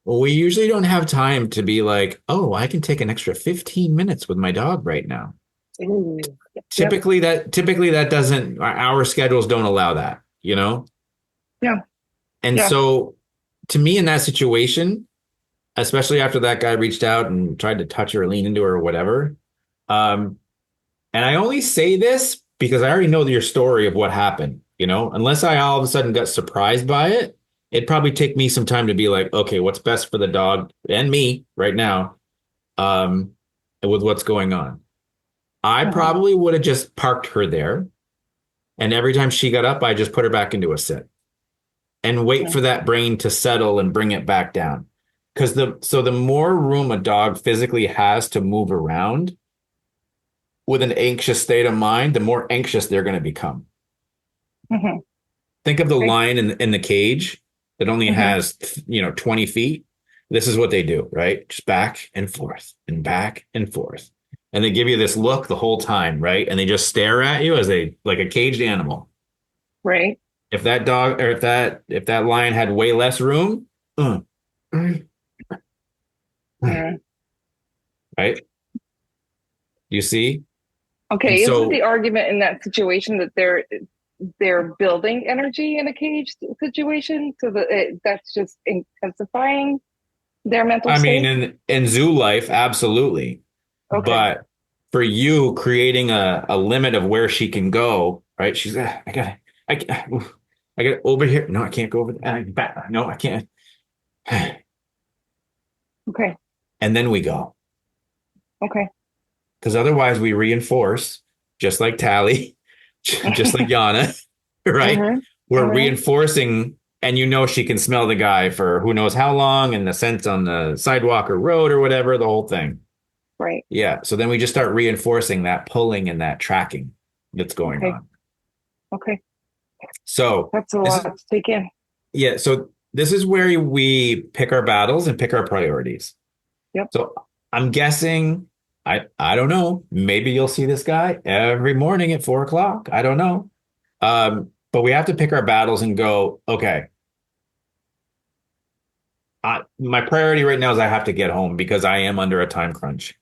S3: well, we usually don't have time to be like, oh, I can take an extra 15 minutes with my dog right now.
S4: Ooh. Yep.
S3: Typically that doesn't our schedules don't allow that, you know?
S4: Yeah.
S3: And
S4: Yeah.
S3: so to me in that situation, especially after that guy reached out and tried to touch her or lean into her or whatever. And I only say this because I already know your story of what happened, you know, unless I all of a sudden got surprised by it, it'd probably take me some time to be like, okay, what's best for the dog and me right now, with what's going on. I
S4: Uh-huh.
S3: probably would have just parked her there. And every time she got up, I just put her back into a sit and wait
S4: Okay.
S3: for that brain to settle and bring it back down. Because the more room a dog physically has to move around with an anxious state of mind, the more anxious they're going to become.
S4: Mm-hmm.
S3: Think of the
S4: Okay.
S3: lion in the cage that only
S4: Mm-hmm.
S3: has 20 feet. This is what they do, right? Just back and forth and back and forth. And they give you this look the whole time, right? And they just stare at you as they like a caged animal.
S4: Right.
S3: If that dog or if that lion had way less room, uh, Right? You see? And
S4: Okay, isn't
S3: so,
S4: the argument in that situation that they're building energy in a cage situation, so that that's just intensifying their mental
S3: I mean,
S4: state?
S3: in zoo life, absolutely.
S4: Okay.
S3: But for you creating a limit of where she can go, right? She's, I got over here. No, I can't go over there. Back. No, I can't.
S4: Okay.
S3: And then we go.
S4: Okay.
S3: Because otherwise we reinforce, just like Tally, just like Yana, right?
S4: Mm-hmm.
S3: We're
S4: Mm-hmm.
S3: reinforcing, and you know she can smell the guy for who knows how long, and the scent on the sidewalk or road or whatever, the whole thing.
S4: Right.
S3: Yeah. So then we just start reinforcing that pulling and that tracking that's going
S4: Okay.
S3: on.
S4: Okay.
S3: So
S4: That's a
S3: this is
S4: lot to take in.
S3: yeah. So this is where we pick our battles and pick our priorities.
S4: Yep.
S3: So I'm guessing, I don't know. Maybe you'll see this guy every morning at 4 o'clock. I don't know. But we have to pick our battles and go, okay. My priority right now is I have to get home because I am under a time crunch.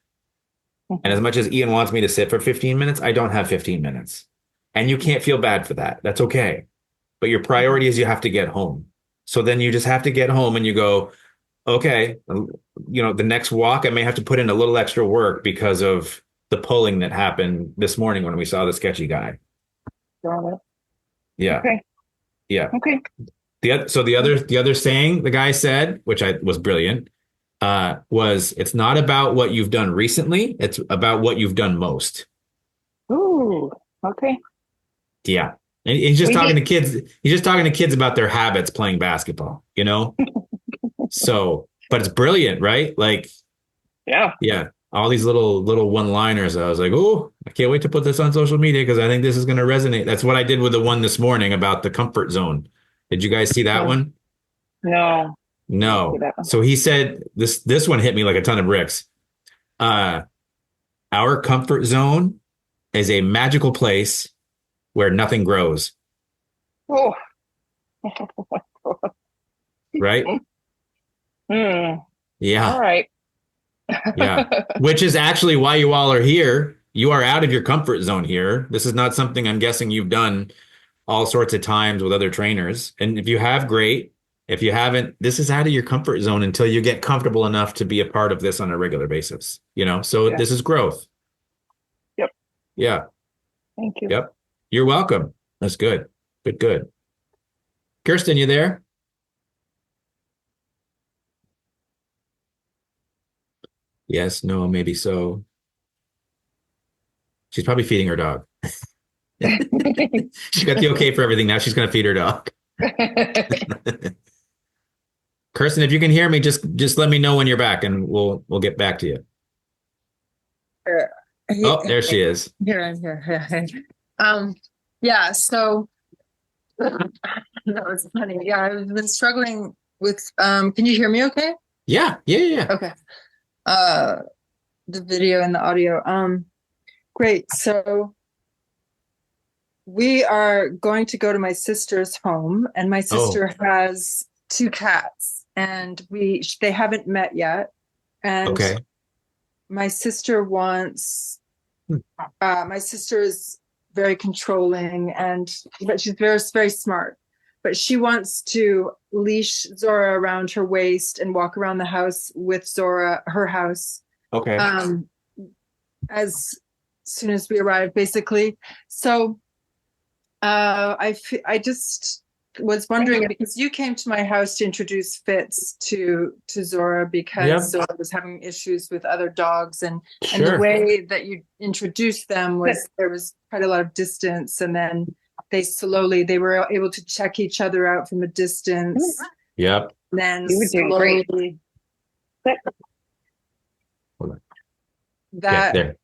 S3: And as much as Ian wants me to sit for 15 minutes, I don't have 15 minutes. And you can't feel bad for that. That's okay. But your priority is you have to get home. So then you just have to get home and you go, okay, the next walk, I may have to put in a little extra work because of the pulling that happened this morning when we saw the sketchy guy.
S4: Got it.
S3: Yeah.
S4: Okay.
S3: Yeah.
S4: Okay.
S3: The other saying the guy said, which I was brilliant, was it's not about what you've done recently, it's about what you've done most.
S4: Ooh. Okay.
S3: Yeah. And he's just
S4: We
S3: talking to
S4: need-
S3: kids. He's just talking to kids about their habits playing basketball, you know? So, but it's brilliant, right? Like,
S4: Yeah.
S3: yeah, all these little one-liners. I was like, oh, I can't wait to put this on social media because I think this is going to resonate. That's what I did with the one this morning about the comfort zone. Did you guys see that one?
S4: No.
S3: No.
S4: That one.
S3: So he said this one hit me like a ton of bricks. Our comfort zone is a magical place where nothing grows.
S4: Oh.
S3: Right? Yeah.
S4: All right.
S3: Yeah. Which is actually why you all are here. You are out of your comfort zone here. This is not something I'm guessing you've done all sorts of times with other trainers. And if you have, great. If you haven't, this is out of your comfort zone until you get comfortable enough to be a part of this on a regular basis. So
S4: Yeah.
S3: this is growth.
S4: Yep.
S3: Yeah.
S4: Thank you.
S3: Yep. You're welcome. That's good. Good. Kirsten, you there? Yes, no, maybe so. She's probably feeding her dog. She got the okay for everything. Now she's going to feed her dog. Kirsten, if you can hear me, just let me know when you're back, and we'll get back to you. Oh, there she is.
S5: Here, I'm here. Yeah. So that was funny. Yeah, I've been struggling with. Can you hear me? Okay.
S3: Yeah.
S5: Okay. The video and the audio. Great. So we are going to go to my sister's home, and my sister has 2 cats, and they haven't met yet. And
S3: okay.
S5: My sister wants. My sister is very controlling, but she's very, very smart. But she wants to leash Zora around her waist and walk around the house with Zora, her house.
S3: Okay.
S5: As soon as we arrive, basically. So I just was wondering, because you came to my house to introduce Fitz to Zora because Zora was having issues with other dogs, and the way that you introduced them was there was quite a lot of distance, and then they were able to check each other out from a distance.
S3: Yep.
S5: And then
S4: You were doing great.
S3: Hold on.
S5: That
S3: there.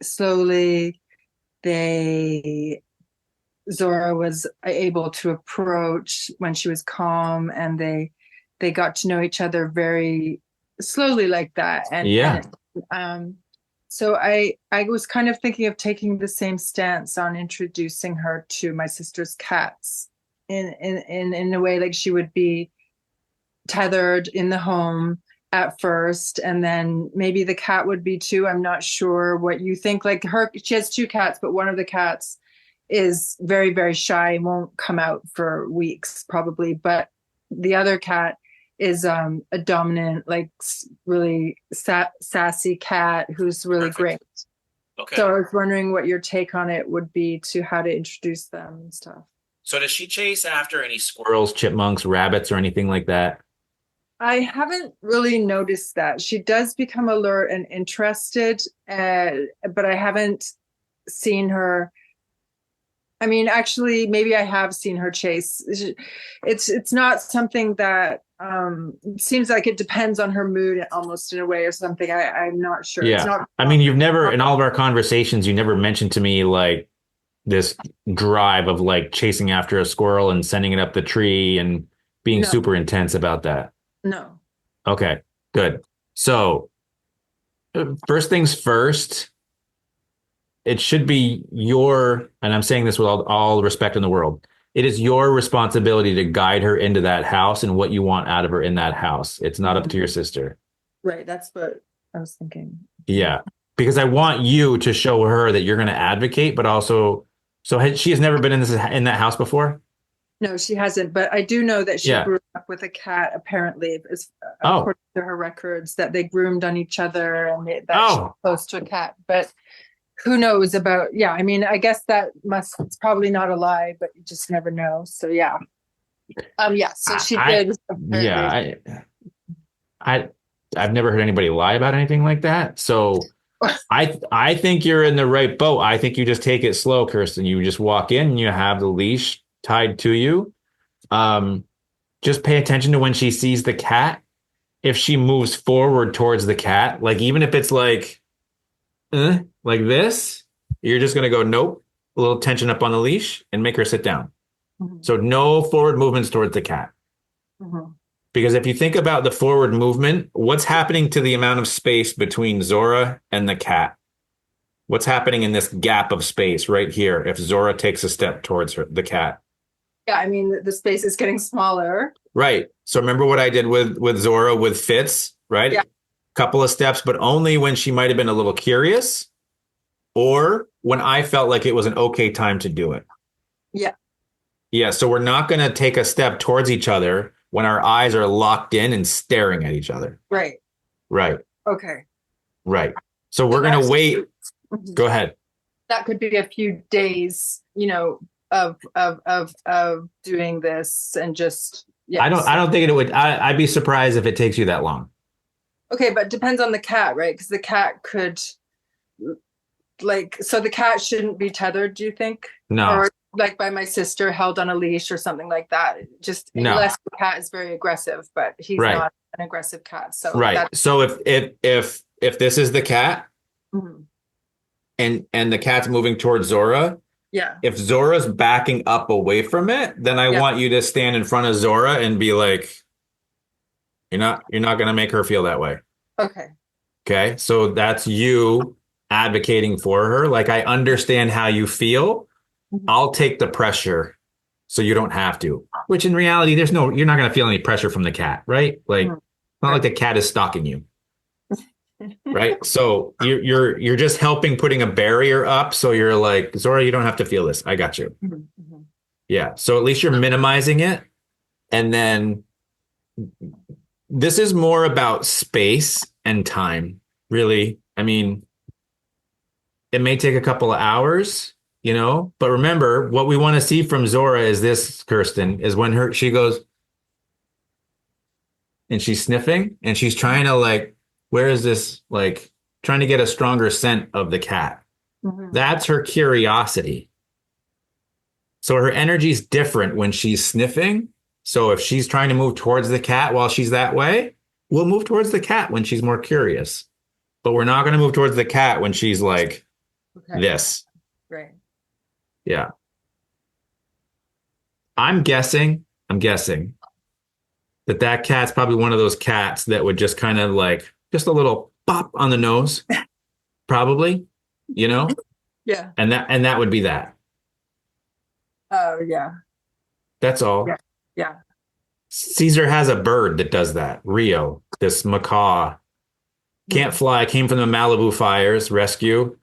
S5: Slowly Zora was able to approach when she was calm, and they got to know each other very slowly like that. So I was kind of thinking of taking the same stance on introducing her to my sister's cats in a way like she would be tethered in the home at first, and then maybe the cat would be too. I'm not sure what you think. Like she has 2 cats, but one of the cats is very, very shy and won't come out for weeks probably. But the other cat is a dominant, like really sassy cat who's really great.
S3: Okay.
S5: So I was wondering what your take on it would be to how to introduce them and stuff.
S3: So does she chase after any squirrels, chipmunks, rabbits, or anything like that?
S5: I haven't really noticed that. She does become alert and interested, but I haven't seen her. I mean, actually, maybe I have seen her chase. It's not something that it seems like it depends on her mood almost in a way or something. I'm not sure.
S3: Yeah.
S5: It's not,
S3: I mean, you've never, in all of our conversations, you never mentioned to me like this drive of like chasing after a squirrel and sending it up the tree and being super intense about that.
S5: No.
S3: Okay, good. So first things first, it should be and I'm saying this with all respect in the world, it is your responsibility to guide her into that house and what you want out of her in that house. It's not up to your sister.
S5: Right. That's what I was thinking.
S3: Yeah. Because I want you to show her that you're going to advocate, but also, she has never been in that house before?
S5: No, she hasn't. But I do know that she grew up with a cat, apparently, according to her records, that they groomed on each other and that she was close to a cat. But who knows about, I mean, I guess it's probably not a lie, but you just never know. So, yeah. So she did.
S3: Yeah. I've never heard anybody lie about anything like that. So I think you're in the right boat. I think you just take it slow, Kirsten. You just walk in and you have the leash tied to you. Just pay attention to when she sees the cat. If she moves forward towards the cat, like even if it's like this, you're just going to go, nope, a little tension up on the leash and make her sit down. Mm-hmm. So no forward movements towards the cat. Mm-hmm. Because if you think about the forward movement, what's happening to the amount of space between Zora and the cat? What's happening in this gap of space right here if Zora takes a step towards the cat?
S5: Yeah, I mean, the space is getting smaller.
S3: Right. So remember what I did with Zora with Fitz, right? Yeah. Couple of steps, but only when she might have been a little curious or when I felt like it was an okay time to do it.
S5: Yeah.
S3: Yeah. So we're not going to take a step towards each other when our eyes are locked in and staring at each other.
S5: Right.
S3: Right.
S5: Okay.
S3: Right. So we're going to wait. Go ahead.
S5: That could be a few days, of doing this and just,
S3: I don't think it would, I'd be surprised if it takes you that long.
S5: Okay. But it depends on the cat, right? Because the cat could so the cat shouldn't be tethered, do you think?
S3: No.
S5: Or like by my sister held on a leash or something like that. Just unless the cat is very aggressive, but he's not an aggressive cat. So
S3: So if this is the cat
S5: mm-hmm.
S3: and the cat's moving towards Zora, if Zora's backing up away from it, then I want you to stand in front of Zora and be like, you're not going to make her feel that way. Okay. So that's you advocating for her. Like, I understand how you feel. Mm-hmm. I'll take the pressure so you don't have to, which in reality, you're not going to feel any pressure from the cat, right? Like, it's not like the cat is stalking you. Right. So you're just helping putting a barrier up. So you're like, Zora, you don't have to feel this. I got you. Mm-hmm. Yeah. So at least you're minimizing it. And then this is more about space and time, really. I mean, it may take a couple of hours, but remember what we want to see from Zora is this, Kirsten, is when she goes and she's sniffing and she's trying to like, where is this? Like trying to get a stronger scent of the cat. Mm-hmm. That's her curiosity. So her energy is different when she's sniffing. So if she's trying to move towards the cat while she's that way, we'll move towards the cat when she's more curious. But we're not going to move towards the cat when she's like this.
S5: Right.
S3: Yeah. I'm guessing that cat's probably one of those cats that would just kind of like just a little pop on the nose, probably,
S5: Yeah.
S3: And that would be that.
S5: Oh, yeah.
S3: That's all.
S5: Yeah.
S3: Caesar has a bird that does that. Rio, this macaw, can't fly, came from the Malibu fires rescue.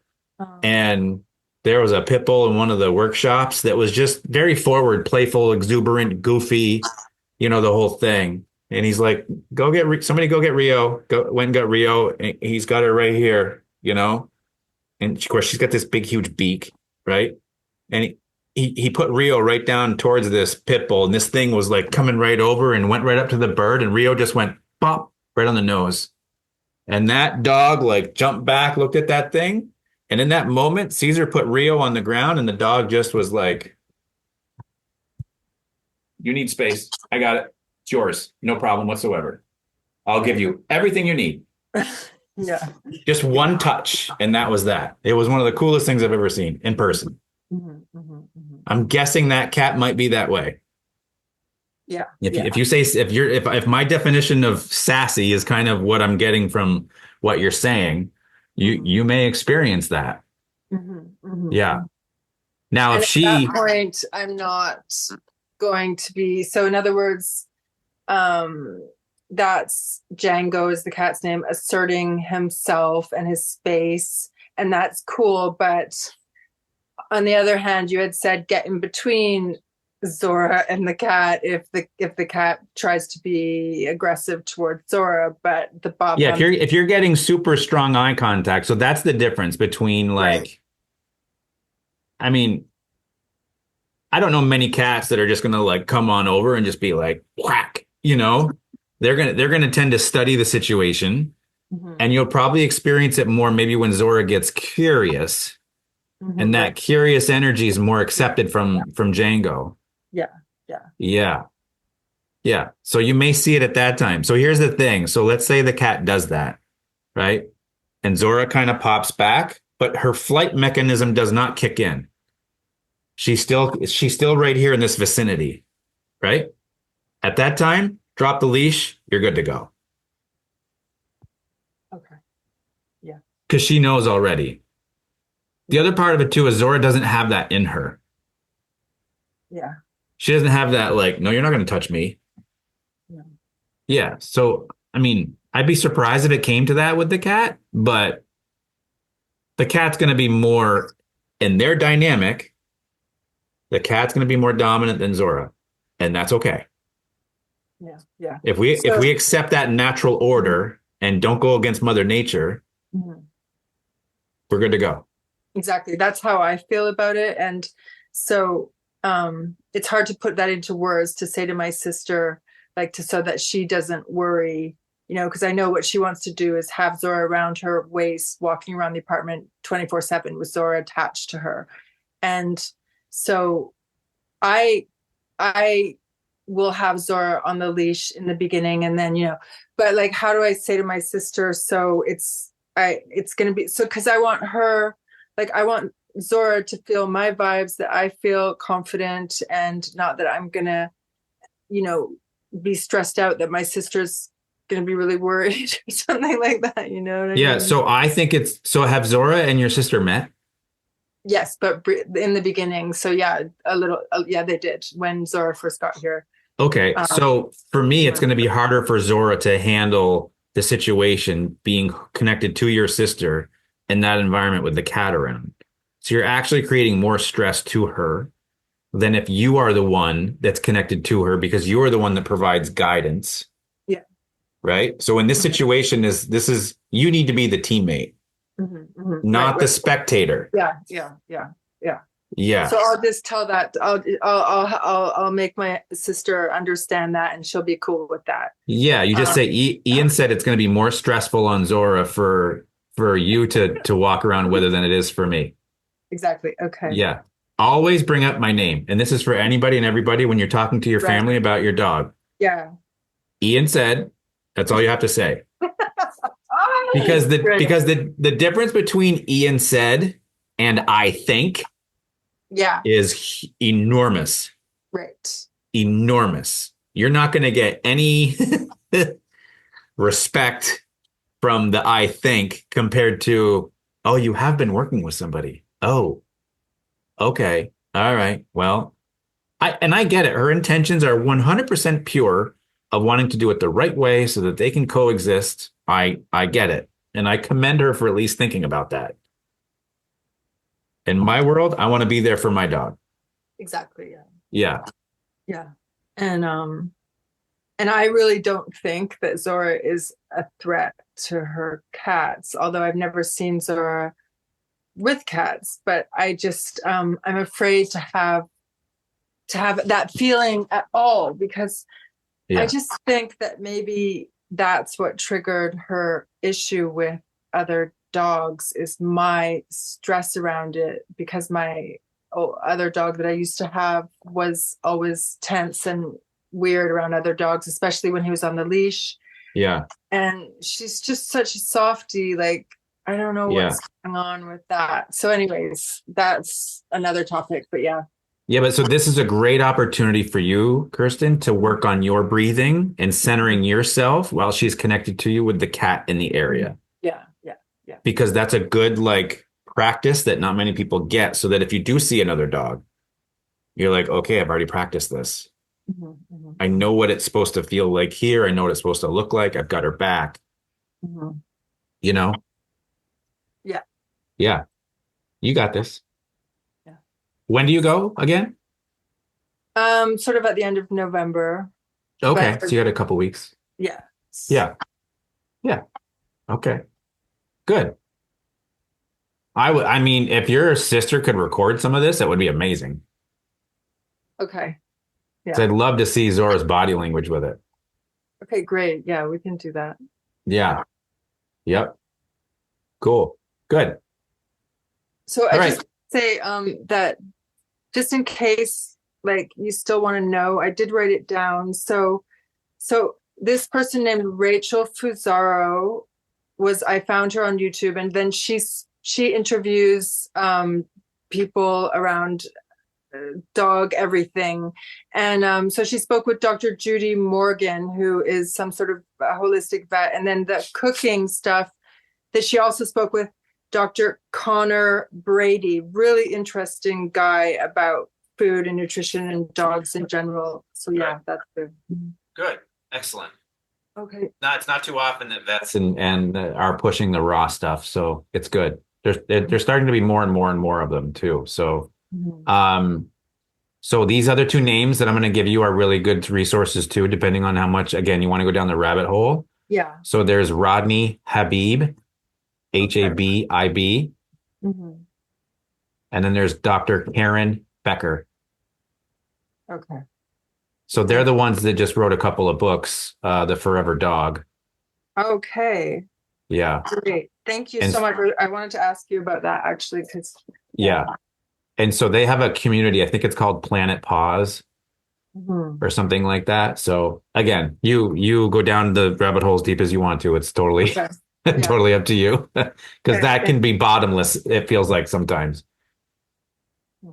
S3: And there was a pit bull in one of the workshops that was just very forward, playful, exuberant, goofy, the whole thing. And he's like, somebody go get Rio. Went and got Rio. And he's got her right here, And of course, she's got this big, huge beak, right? And he put Rio right down towards this pit bull. And this thing was like coming right over and went right up to the bird. And Rio just went pop right on the nose. And that dog like jumped back, looked at that thing. And in that moment, Caesar put Rio on the ground and the dog just was like, you need space. I got it. It's yours. No problem whatsoever. I'll give you everything you need.
S5: Yeah.
S3: Just one touch. And that was that. It was one of the coolest things I've ever seen in person. I'm guessing that cat might be that way.
S5: Yeah.
S3: If you say, if my definition of sassy is kind of what I'm getting from what you're saying, you may experience that. Yeah. Now,
S5: and
S3: if she,
S5: at that point, I'm not going to be. So, in other words, that's Django is the cat's name, asserting himself and his space, and that's cool. But on the other hand, you had said get in between Zora and the cat if the cat tries to be aggressive towards Zora, but the Bob.
S3: Yeah, if you're getting super strong eye contact, so that's the difference between like, right. I mean, I don't know many cats that are just gonna like come on over and just be like whack, They're gonna tend to study the situation, and you'll probably experience it more maybe when Zora gets curious, and that curious energy is more accepted from Django. Yeah. So you may see it at that time. So here's the thing. So let's say the cat does that, right? And Zora kind of pops back, but her flight mechanism does not kick in. She's still right here in this vicinity, right? At that time, drop the leash, you're good to go.
S5: Okay. Yeah.
S3: Because she knows already. The other part of it too is Zora doesn't have that in her.
S5: Yeah.
S3: She doesn't have that like, no, you're not going to touch me.
S5: No.
S3: Yeah. So, I mean, I'd be surprised if it came to that with the cat, but the cat's going to be more in their dynamic. The cat's going to be more dominant than Zora, and that's okay.
S5: Yeah.
S3: If we accept that natural order and don't go against Mother Nature, we're good to go.
S5: Exactly. That's how I feel about it. And so it's hard to put that into words to say to my sister, like so that she doesn't worry, because I know what she wants to do is have Zora around her waist, walking around the apartment 24/7 with Zora attached to her. And so I will have Zora on the leash in the beginning, and then, but like, how do I say to my sister? So it's going to be, so, cause I want her, like, I want Zora to feel my vibes, that I feel confident, and not that I'm going to, be stressed out that my sister's going to be really worried or something like that. You know what I mean?
S3: So I think so have Zora and your sister met?
S5: Yes, but in the beginning. So yeah, they did when Zora first got here.
S3: Okay. So for me, it's going to be harder for Zora to handle the situation being connected to your sister in that environment with the cat around. So you're actually creating more stress to her than if you are the one that's connected to her, because you're the one that provides guidance.
S5: Yeah.
S3: Right. So in this situation you need to be the teammate, not the spectator. Yeah.
S5: So I'll just tell that I'll make my sister understand that, and she'll be cool with that.
S3: Yeah. You just say, Ian said it's going to be more stressful on Zora for you to walk around with her than it is for me.
S5: Exactly. Okay.
S3: Yeah. Always bring up my name. And this is for anybody and everybody when you're talking to your family about your dog.
S5: Yeah.
S3: Ian said, that's all you have to say. Because the difference between Ian said and I think is enormous.
S5: Right.
S3: Enormous. You're not going to get any respect from the I think compared to, oh, you have been working with somebody. Oh, okay. All right. Well, I get it. Her intentions are 100% pure of wanting to do it the right way so that they can coexist. I get it. And I commend her for at least thinking about that. In my world, I want to be there for my dog.
S5: Exactly. Yeah.
S3: Yeah.
S5: Yeah. And I really don't think that Zora is a threat to her cats, although I've never seen Zora with cats, but I just I'm afraid to have that feeling at all, because I just think that maybe that's what triggered her issue with other dogs, is my stress around it, because my other dog that I used to have was always tense and weird around other dogs, especially when he was on the leash.
S3: Yeah.
S5: And she's just such a softie. Like, I don't know what's going on with that. So anyways, that's another topic, but yeah.
S3: Yeah, but so this is a great opportunity for you, Kirsten, to work on your breathing and centering yourself while she's connected to you with the cat in the area.
S5: Yeah.
S3: Because that's a good practice that not many people get, so that if you do see another dog, you're like, okay, I've already practiced this. I know what it's supposed to feel like here. I know what it's supposed to look like. I've got her back. You know?
S5: Yeah.
S3: Yeah. You got this.
S5: Yeah.
S3: When do you go again?
S5: Sort of at the end of November.
S3: Okay. So you got a couple weeks.
S5: Yeah.
S3: Yeah. Yeah. Okay. Good. I mean, if your sister could record some of this, that would be amazing.
S5: Okay. Yeah.
S3: 'Cause I'd love to see Zora's body language with it.
S5: Okay, great. Yeah, we can do that.
S3: Yeah. Yep. Cool. Good.
S5: So I just say that just in case you still want to know, I did write it down. So this person named Rachel Fusaro I found her on YouTube, and then she interviews people around dog everything. And so she spoke with Dr. Judy Morgan, who is some sort of holistic vet. And then the cooking stuff that she also spoke with Dr. Connor Brady, really interesting guy about food and nutrition and dogs in general. So yeah, that's good.
S3: Good. Excellent.
S5: Okay.
S3: No, it's not too often that vets and are pushing the raw stuff. So it's good. There's starting to be more and more and more of them too. So so these other two names that I'm going to give you are really good resources too, depending on how much, again, you want to go down the rabbit hole.
S5: Yeah.
S3: So there's Rodney Habib, Habib. And then there's Dr. Karen Becker.
S5: Okay.
S3: So they're the ones that just wrote a couple of books, The Forever Dog.
S5: Okay.
S3: Yeah.
S5: Great. Thank you so much. I wanted to ask you about that actually, because
S3: yeah. And so they have a community, I think it's called Planet Paws or something like that. So again, you go down the rabbit hole as deep as you want to. It's totally, totally up to you, because that can be bottomless. It feels like sometimes.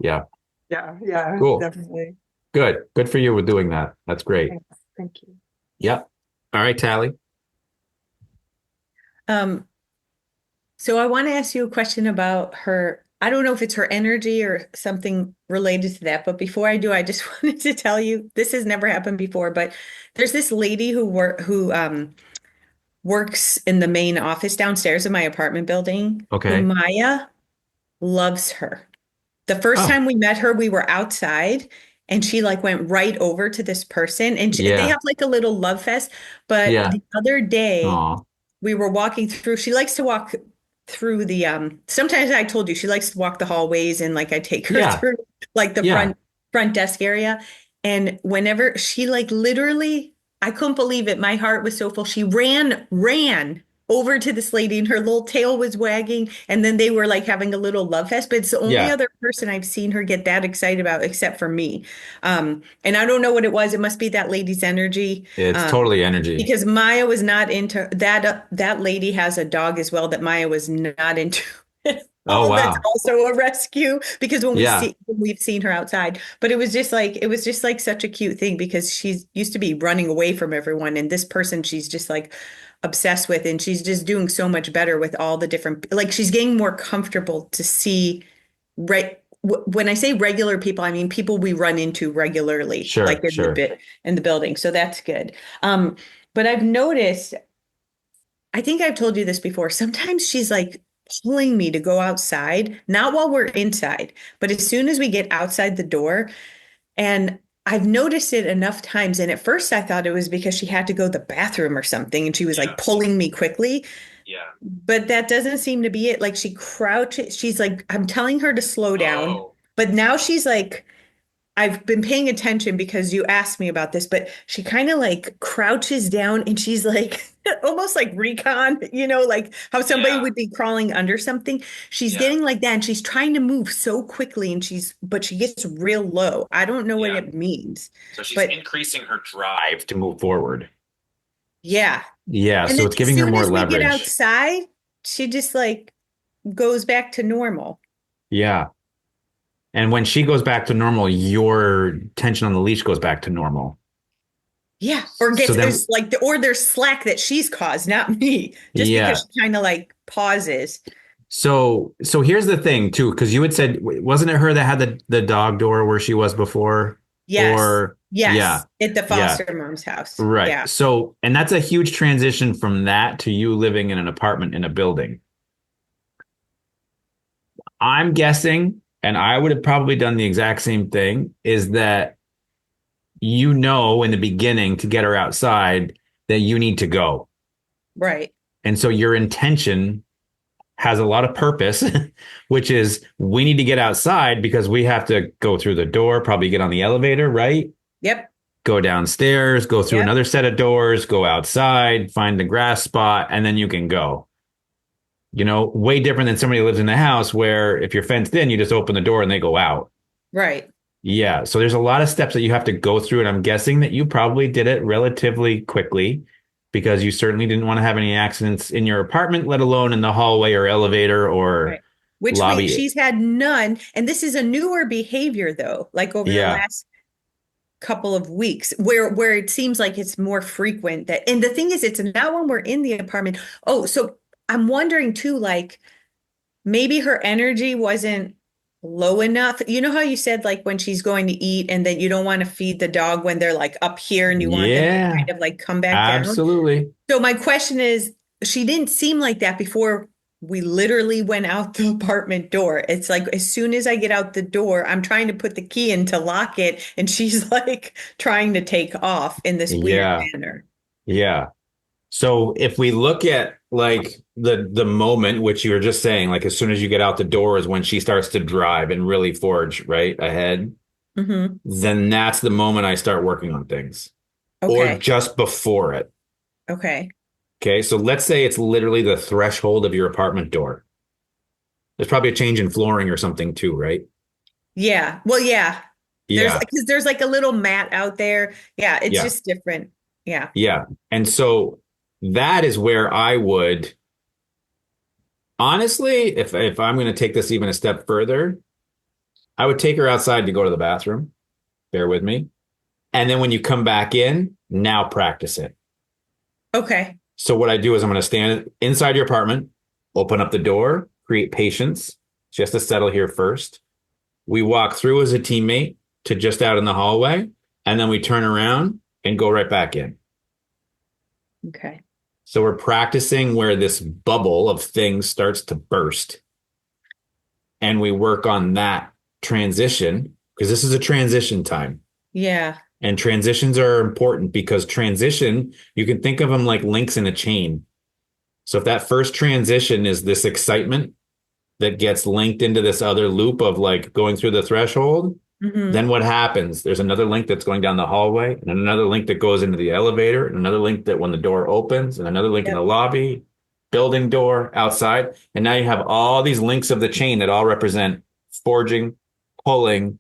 S3: Yeah.
S5: Yeah,
S3: cool.
S5: Definitely.
S3: Good for you with doing that. That's great.
S5: Thank you.
S3: Yep. All right, Tally.
S1: So I want to ask you a question about her. I don't know if it's her energy or something related to that, but before I do, I just wanted to tell you, this has never happened before, but there's this lady who works in the main office downstairs in my apartment building.
S3: Okay.
S1: Who Maya loves her. The first time we met her, we were outside and she went right over to this person, and they have a little love fest. But the other day we were walking through, she likes to walk through the sometimes I told you she likes to walk the hallways, and I take her through the front desk area. And whenever she literally, I couldn't believe it. My heart was so full. She ran over to this lady, and her little tail was wagging, and then they were having a little love fest. But it's the only other person I've seen her get that excited about, except for me. And I don't know what it was. It must be that lady's energy.
S3: It's totally energy.
S1: Because Maya was not into that. That lady has a dog as well that Maya was not into.
S3: Oh, wow.
S1: That's also a rescue, because when we've seen her outside, but it was just such a cute thing, because she's used to be running away from everyone, and this person she's just obsessed with, and she's just doing so much better with all the different, she's getting more comfortable to see right when I say regular people, I mean people we run into regularly, like
S3: Sure,
S1: in the
S3: sure.
S1: bit in the building. So that's good. But I've noticed, I think I've told you this before. Sometimes she's like pulling me to go outside, not while we're inside, but as soon as we get outside the door. And I've noticed it enough times. And at first I thought it was because she had to go to the bathroom or something and she was like pulling me quickly.
S3: Yeah.
S1: But that doesn't seem to be it. Like she crouches, she's like, I'm telling her to slow down. But now she's like, I've been paying attention because you asked me about this, but she kind of like crouches down and she's like almost like recon, like how somebody would be crawling under something. She's getting like that and she's trying to move so quickly and but she gets real low. I don't know what it means.
S3: So she's
S1: But
S3: increasing her drive to move forward.
S1: yeah.
S3: Yeah,
S1: And
S3: so
S1: then
S3: it's
S1: as
S3: giving her
S1: soon
S3: more
S1: as we get
S3: leverage.
S1: outside, she just like goes back to normal.
S3: Yeah. And when she goes back to normal, your tension on the leash goes back to normal.
S1: Yeah. Or
S3: So
S1: gets
S3: then,
S1: it's like or there's slack that she's caused, not me. Just because
S3: yeah.
S1: she kind of like pauses.
S3: So here's the thing too, because you had said, wasn't it her that had the dog door where she was before?
S1: Yes.
S3: Or yeah,
S1: Yes. At the
S3: yeah,
S1: foster mom's house.
S3: right.
S1: Yeah.
S3: So, and that's a huge transition from that to you living in an apartment in a building. I'm guessing, and I would have probably done the exact same thing, is that in the beginning to get her outside that you need to go.
S1: Right.
S3: And so your intention has a lot of purpose, which is we need to get outside because we have to go through the door, probably get on the elevator, right?
S1: Yep.
S3: Go downstairs, go through
S1: Yep.
S3: another set of doors, go outside, find the grass spot, and then you can go. Way different than somebody who lives in the house where if you're fenced in, you just open the door and they go out.
S1: Right.
S3: Yeah. So there's a lot of steps that you have to go through. And I'm guessing that you probably did it relatively quickly because you certainly didn't want to have any accidents in your apartment, let alone in the hallway or elevator or
S1: Right. Which
S3: lobby.
S1: she's had none. And this is a newer behavior though, like over the
S3: Yeah.
S1: last couple of weeks where it seems like it's more frequent that, and the thing is, it's not when we're in the apartment. Oh, so I'm wondering too, like maybe her energy wasn't low enough. You know how you said like when she's going to eat and that you don't want to feed the dog when they're like up here and you want them to
S3: Yeah.
S1: kind of like come back down.
S3: Absolutely.
S1: So my question is, she didn't seem like that before we literally went out the apartment door. It's like as soon as I get out the door, I'm trying to put the key in to lock it, and she's like trying to take off in this weird
S3: Yeah.
S1: manner.
S3: Yeah. So if we look at like the moment which you were just saying, like as soon as you get out the door is when she starts to drive and really forge right ahead,
S1: Mm-hmm.
S3: then that's the moment I start working on things. Or
S1: Okay.
S3: just before it.
S1: Okay.
S3: Okay. So let's say it's literally the threshold of your apartment door. There's probably a change in flooring or something too, right?
S1: Yeah. Well, yeah.
S3: Yeah.
S1: Because there's like a little mat out there. Yeah, it's
S3: Yeah.
S1: just different. Yeah.
S3: Yeah. And so that is where I would honestly, if I'm going to take this even a step further, I would take her outside to go to the bathroom. Bear with me. And then when you come back in, now practice it.
S1: Okay.
S3: So what I do is I'm going to stand inside your apartment, open up the door, create patience. She has to settle here first. We walk through as a teammate to just out in the hallway, and then we turn around and go right back in.
S1: Okay.
S3: So we're practicing where this bubble of things starts to burst. And we work on that transition because this is a transition time.
S1: Yeah.
S3: And transitions are important because transition, you can think of them like links in a chain. So if that first transition is this excitement that gets linked into this other loop of like going through the threshold,
S1: Mm-hmm.
S3: then what happens? There's another link that's going down the hallway and another link that goes into the elevator and another link that when the door opens and another link in the lobby, building door outside. And now you have all these links of the chain that all represent forging, pulling,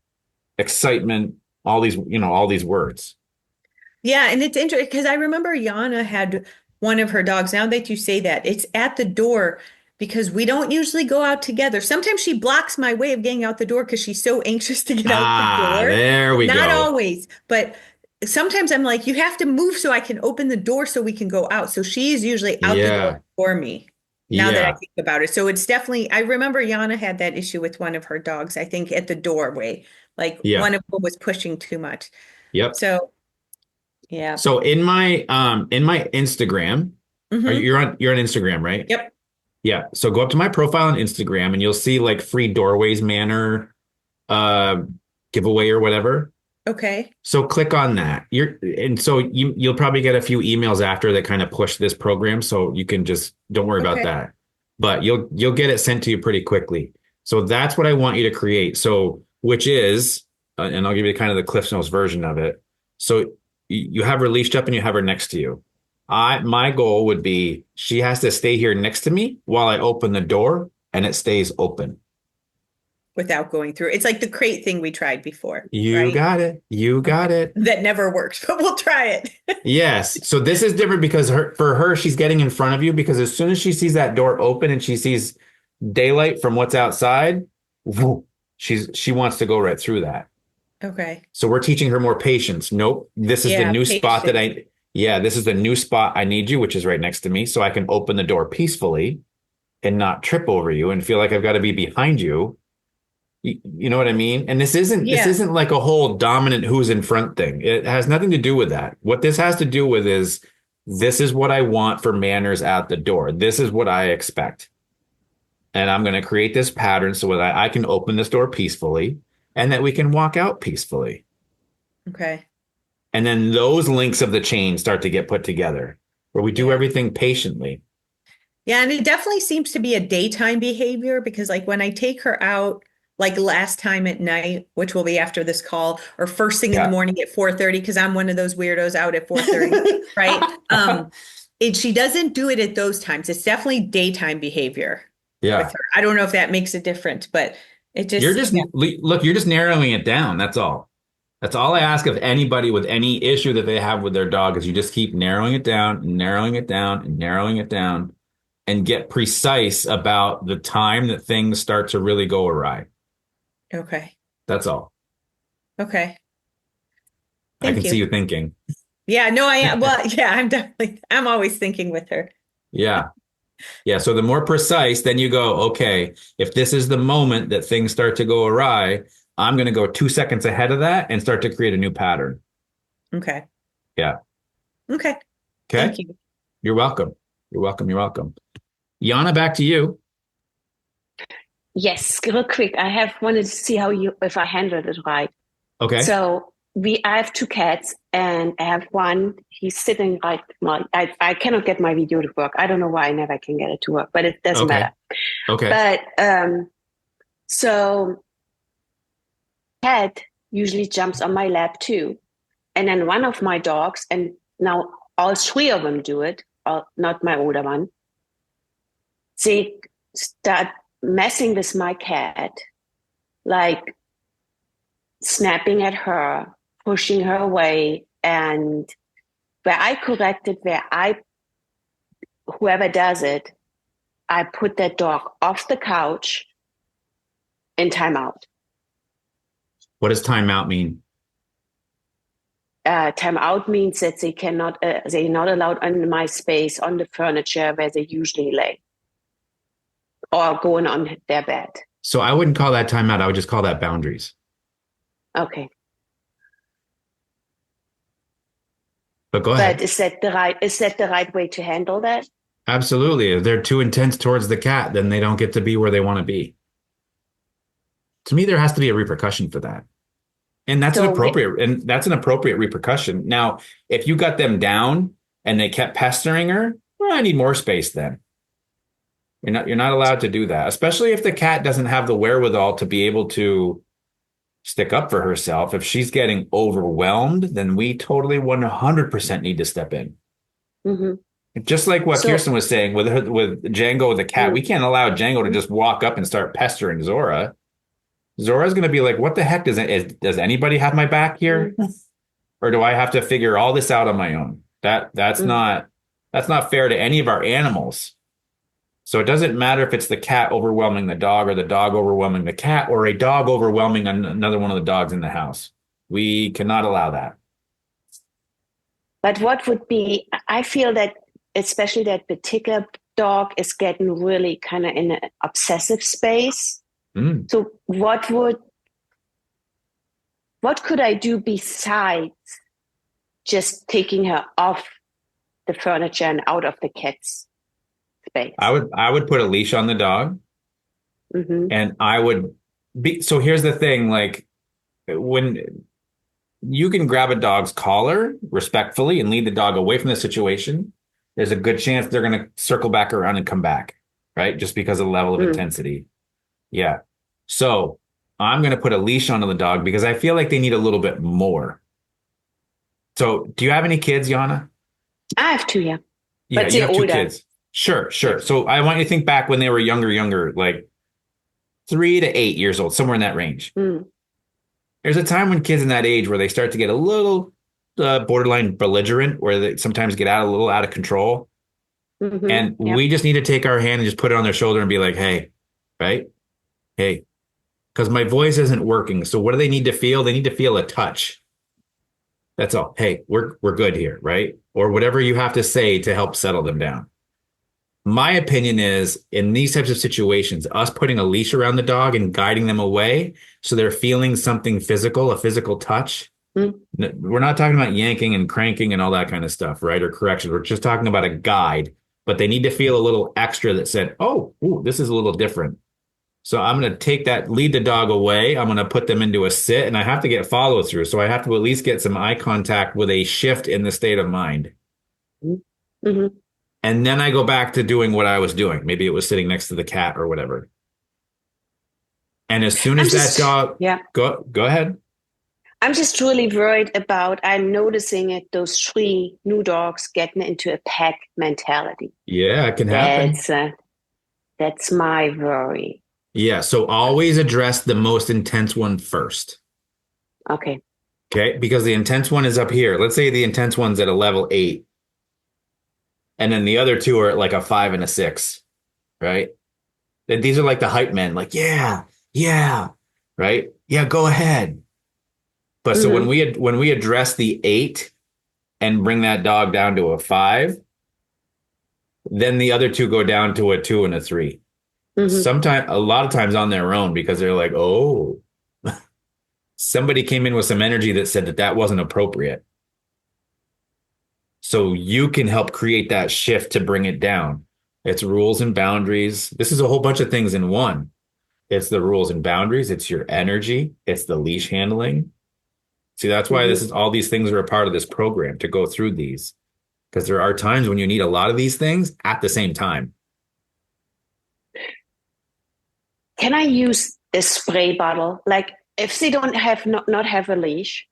S3: excitement, all these words.
S1: Yeah, and it's interesting because I remember Yana had one of her dogs. Now that you say that, it's at the door because we don't usually go out together. Sometimes she blocks my way of getting out the door because she's so anxious to get out the door.
S3: There we
S1: Not
S3: go.
S1: always, but sometimes I'm like, you have to move so I can open the door so we can go out. So she is usually out the door
S3: Yeah.
S1: for me. now that I
S3: Yeah.
S1: think about it. So it's definitely, I remember Yana had that issue with one of her dogs, I think at the doorway, like
S3: Yeah.
S1: one of them was pushing too much.
S3: Yep.
S1: So yeah.
S3: So in my Instagram,
S1: Hmm.
S3: you're on Instagram, right?
S1: Yep.
S3: Yeah. So go up to my profile on Instagram and you'll see like free doorways manor uh giveaway or whatever.
S1: Okay.
S3: So click on that. So you'll probably get a few emails after that kind of push this program. So you can just don't worry about
S1: Okay.
S3: that. But you'll get it sent to you pretty quickly. So that's what I want you to create. So which is, and I'll give you kind of the Cliff Notes version of it. So you have her leashed up and you have her next to you. My goal would be she has to stay here next to me while I open the door and it stays open.
S1: Without going through. It's like the crate thing we tried before,
S3: You
S1: right?
S3: got it. You got
S1: Okay.
S3: it.
S1: That never worked, but we'll try it.
S3: Yes. So this is different because for her, she's getting in front of you because as soon as she sees that door open and she sees daylight from what's outside, whoo, she wants to go right through that.
S1: Okay.
S3: So we're teaching her more patience. Nope. This is the
S1: Yeah,
S3: new spot
S1: patient.
S3: this is the new spot I need you, which is right next to me. So I can open the door peacefully and not trip over you and feel like I've got to be behind you. You know what I mean? And this
S1: Yeah.
S3: isn't like a whole dominant who's in front thing. It has nothing to do with that. What this has to do with is this is what I want for manners at the door. This is what I expect. And I'm going to create this pattern so that I can open this door peacefully and that we can walk out peacefully.
S1: Okay.
S3: And then those links of the chain start to get put together where we do
S1: Yeah.
S3: everything patiently.
S1: Yeah, and it definitely seems to be a daytime behavior because like when I take her out, like last time at night, which will be after this call, or first thing in the
S3: Yeah.
S1: morning at 4:30, because I'm one of those weirdos out at 4:30, right? She doesn't do it at those times. It's definitely daytime behavior with
S3: Yeah.
S1: her. I don't know if that makes a difference, but it
S3: You're
S1: just,
S3: just
S1: yeah.
S3: look, you're just narrowing it down. That's all. That's all I ask of anybody with any issue that they have with their dog is you just keep narrowing it down and narrowing it down and narrowing it down and get precise about the time that things start to really go awry.
S1: Okay.
S3: That's all.
S1: Okay.
S3: I can
S1: Thank
S3: see
S1: you.
S3: you thinking.
S1: Yeah, no, I am. Well, yeah, I'm always thinking with her.
S3: Yeah. Yeah. So the more precise, then you go, okay, if this is the moment that things start to go awry, I'm going to go 2 seconds ahead of that and start to create a new pattern.
S1: Okay.
S3: Yeah.
S1: Okay.
S3: Okay.
S1: Thank you.
S3: You're welcome. You're welcome. You're welcome. Yana, back to you.
S6: Yes, real quick. I have wanted to see if I handled it right.
S3: Okay.
S6: So I have two cats, and I have one. He's sitting right. Well, I cannot get my video to work. I don't know why I never can get it to work, but it doesn't
S3: Okay.
S6: matter.
S3: Okay.
S6: But so cat usually jumps on my lap too, and then one of my dogs, and now all three of them do it. Not my older one. They start messing with my cat, like snapping at her, pushing her away, and where I corrected, whoever does it, I put that dog off the couch in timeout.
S3: What does timeout mean?
S6: Timeout means that they're not allowed on my space, on the furniture where they usually lay, or going on their bed.
S3: So I wouldn't call that timeout. I would just call that boundaries.
S6: Okay.
S3: But go ahead.
S6: But is that the right way to handle that?
S3: Absolutely. If they're too intense towards the cat, then they don't get to be where they want to be. To me, there has to be a repercussion for that. And that's an appropriate repercussion. Now, if you got them and they kept pestering her, well, I need more space then. You're not allowed to do that, especially if the cat doesn't have the wherewithal to be able to stick up for herself. If she's getting overwhelmed, then we totally 100% need to step in.
S6: Mm-hmm.
S3: Just like what Kirsten was saying with Django the cat, we can't allow Django to just walk up and start pestering Zora. Zora's going to be like, what the heck does anybody have my back here? Or do I have to figure all this out on my own? That's not fair to any of our animals. So it doesn't matter if it's the cat overwhelming the dog or the dog overwhelming the cat or a dog overwhelming another one of the dogs in the house. We cannot allow that.
S6: But what would be, I feel that especially that particular dog is getting really kind of in an obsessive space. So what could I do besides just taking her off the furniture and out of the cat's space?
S3: I would put a leash on the dog, and I would be. So here's the thing: like when you can grab a dog's collar respectfully and lead the dog away from the situation, there's a good chance they're going to circle back around and come back, right? Just because of the level of intensity. Yeah. So I'm going to put a leash onto the dog because I feel like they need a little bit more. So do you have any kids, Yana?
S6: I have two, yeah.
S3: Yeah,
S6: but
S3: you have
S6: older.
S3: 2 kids. Sure. So I want you to think back when they were younger, like 3 to 8 years old, somewhere in that range. There's a time when kids in that age where they start to get a little borderline belligerent, where they sometimes get a little out of control. And we just need to take our hand and just put it on their shoulder and be like, hey, right? Hey, because my voice isn't working. So what do they need to feel? They need to feel a touch. That's all. Hey, we're good here, right? Or whatever you have to say to help settle them down. My opinion is in these types of situations, us putting a leash around the dog and guiding them away so they're feeling something physical, a physical touch. We're not talking about yanking and cranking and all that kind of stuff, right? Or corrections. We're just talking about a guide, but they need to feel a little extra that said, oh, ooh, this is a little different. So I'm going to take that, lead the dog away. I'm going to put them into a sit, and I have to get follow through. So I have to at least get some eye contact with a shift in the state of mind. And then I go back to doing what I was doing. Maybe it was sitting next to the cat or whatever. And as soon as that dog, go ahead.
S6: I'm just really worried about, I'm noticing it, those 3 new dogs getting into a pack mentality.
S3: Yeah, it can happen.
S6: That's my worry.
S3: Yeah, so always address the most intense one first.
S6: Okay.
S3: Okay, because the intense one is up here. Let's say the intense one's at a level 8. And then the other 2 are at like a 5 and a 6, right? These are like the hype men, like, yeah, right? Yeah, go ahead. But so when we address the 8 and bring that dog down to a 5, then the other 2 go down to a 2 and a 3. Sometimes, a lot of times on their own, because they're like, oh, somebody came in with some energy that said that wasn't appropriate. So you can help create that shift to bring it down. It's rules and boundaries. This is a whole bunch of things in one. It's the rules and boundaries. It's your energy. It's the leash handling. See, that's why all these things are a part of this program, to go through these, because there are times when you need a lot of these things at the same time.
S6: Can I use a spray bottle? Like if they don't have not have a leash,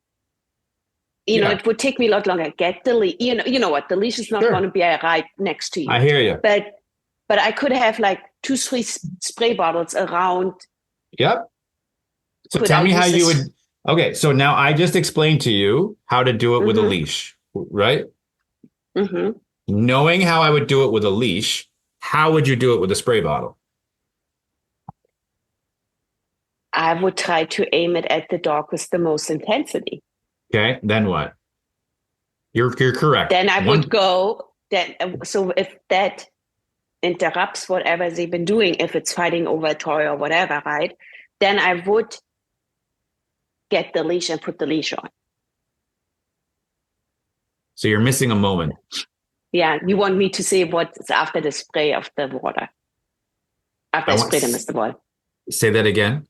S6: you know, it would take me a lot longer. Get the leash. You know what? The leash is not going to be right next to you.
S3: I hear you.
S6: But I could have like 2, 3 spray bottles around.
S3: Yep. So tell me how you would. Okay, so now I just explained to you how to do it with a leash, right? Knowing how I would do it with a leash, how would you do it with a spray bottle?
S6: I would try to aim it at the dog with the most intensity.
S3: Okay, then what? You're correct.
S6: Then I would go. So if that interrupts whatever they've been doing, if it's fighting over a toy or whatever, right? Then I would get the leash and put the leash on.
S3: So you're missing a moment.
S6: Yeah, you want me to say what's after the spray of the water? After I spray them with the ball.
S3: Say that again.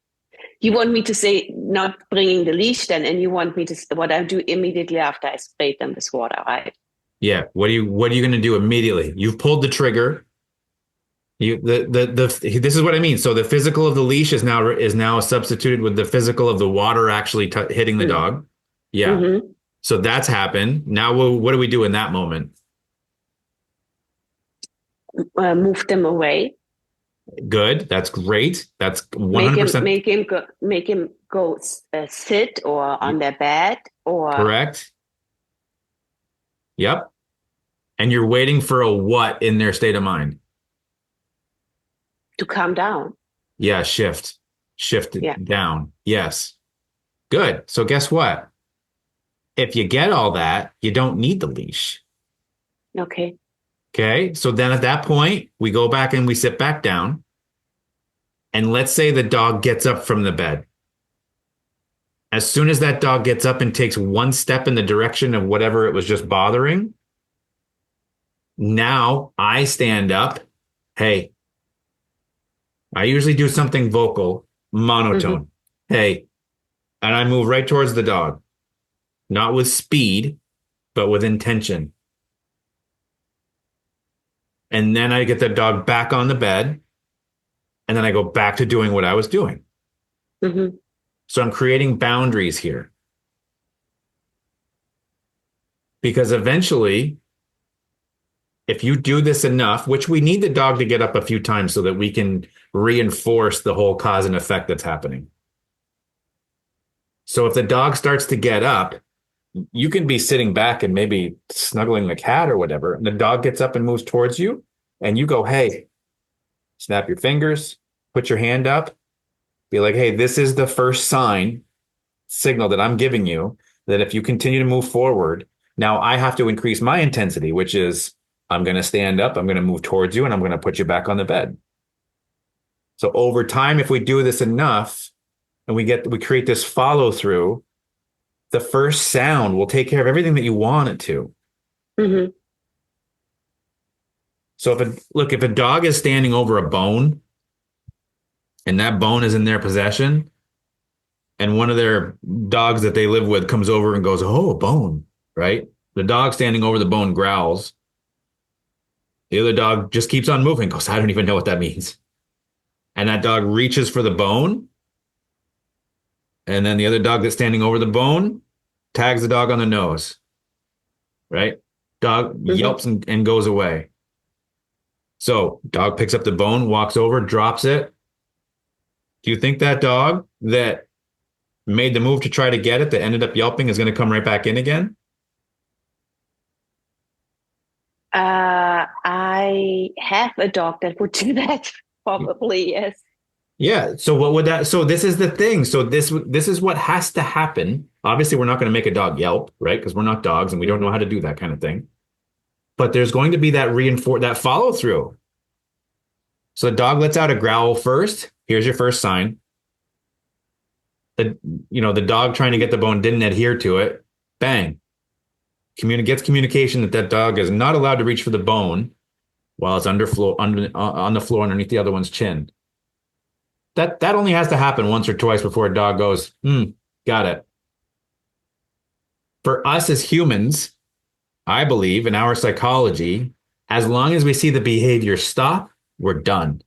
S6: You want me to say not bringing the leash then, and you want me to what I do immediately after I sprayed them with water, right?
S3: Yeah. What are you going to do immediately? You've pulled the trigger. This is what I mean. So the physical of the leash is now substituted with the physical of the water actually hitting the dog. Yeah. So that's happened. Now, what do we do in that moment?
S6: Move them away.
S3: Good. That's great. That's 100%.
S6: Make him go sit or on their bed or.
S3: Correct. Yep. And you're waiting for a what in their state of mind?
S6: To calm down.
S3: Yeah. Shift down. Yes. Good. So guess what? If you get all that, you don't need the leash.
S6: Okay.
S3: Okay. So then at that point, we go back and we sit back down. And let's say the dog gets up from the bed. As soon as that dog gets up and takes one step in the direction of whatever it was just bothering, now I stand up. Hey, I usually do something vocal, monotone. Hey, and I move right towards the dog, not with speed, but with intention. And then I get the dog back on the bed, and then I go back to doing what I was doing. So I'm creating boundaries here. Because eventually, if you do this enough, which we need the dog to get up a few times so that we can reinforce the whole cause and effect that's happening. So if the dog starts to get up, you can be sitting back and maybe snuggling the cat or whatever, and the dog gets up and moves towards you, and you go, hey, snap your fingers, put your hand up, be like, hey, this is the first signal that I'm giving you that if you continue to move forward, now I have to increase my intensity, which is I'm going to stand up, I'm going to move towards you, and I'm going to put you back on the bed. So over time, if we do this enough and we create this follow through, the first sound will take care of everything that you want it to. So if a dog is standing over a bone and that bone is in their possession, and one of their dogs that they live with comes over and goes, oh, a bone, right? The dog standing over the bone growls. The other dog just keeps on moving, goes, I don't even know what that means. And that dog reaches for the bone. And then the other dog that's standing over the bone tags the dog on the nose, right? Dog yelps and goes away. So dog picks up the bone, walks over, drops it. Do you think that dog that made the move to try to get it, that ended up yelping, is going to come right back in again?
S6: I have a dog that would do that. Probably, yes.
S3: Yeah. So what would that? So this is the thing. So this is what has to happen. Obviously, we're not going to make a dog yelp, right? Because we're not dogs and we don't know how to do that kind of thing. But there's going to be that follow through. So the dog lets out a growl first. Here's your first sign. The dog trying to get the bone didn't adhere to it. Bang. Gets communication that dog is not allowed to reach for the bone while it's on the floor underneath the other one's chin. That only has to happen once or twice before a dog goes, got it. For us as humans, I believe in our psychology, as long as we see the behavior stop, we're done.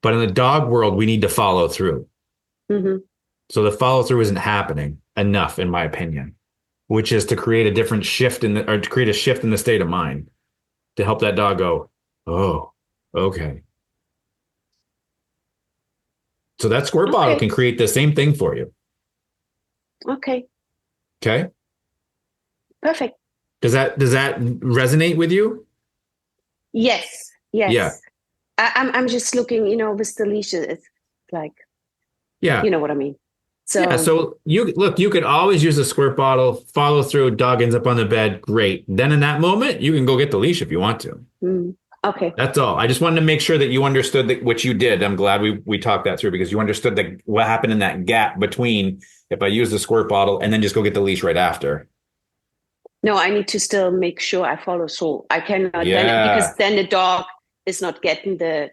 S3: But in the dog world, we need to follow through. So the follow through isn't happening enough, in my opinion, which is to create a different shift to create a shift in the state of mind to help that dog go, oh, okay. So that squirt bottle can create the same thing for you.
S6: Okay.
S3: Okay.
S6: Perfect.
S3: Does that resonate with you?
S6: Yes. Yes.
S3: Yeah.
S6: I'm just looking, with the leash, it's like,
S3: yeah,
S6: you know what I mean? So
S3: yeah. So you could always use a squirt bottle, follow through, dog ends up on the bed. Great. Then in that moment, you can go get the leash if you want to.
S6: Okay.
S3: That's all. I just wanted to make sure that you understood what you did. I'm glad we talked that through because you understood what happened in that gap between if I use the squirt bottle and then just go get the leash right after.
S6: No, I need to still make sure I follow through. I cannot because then the dog is not getting the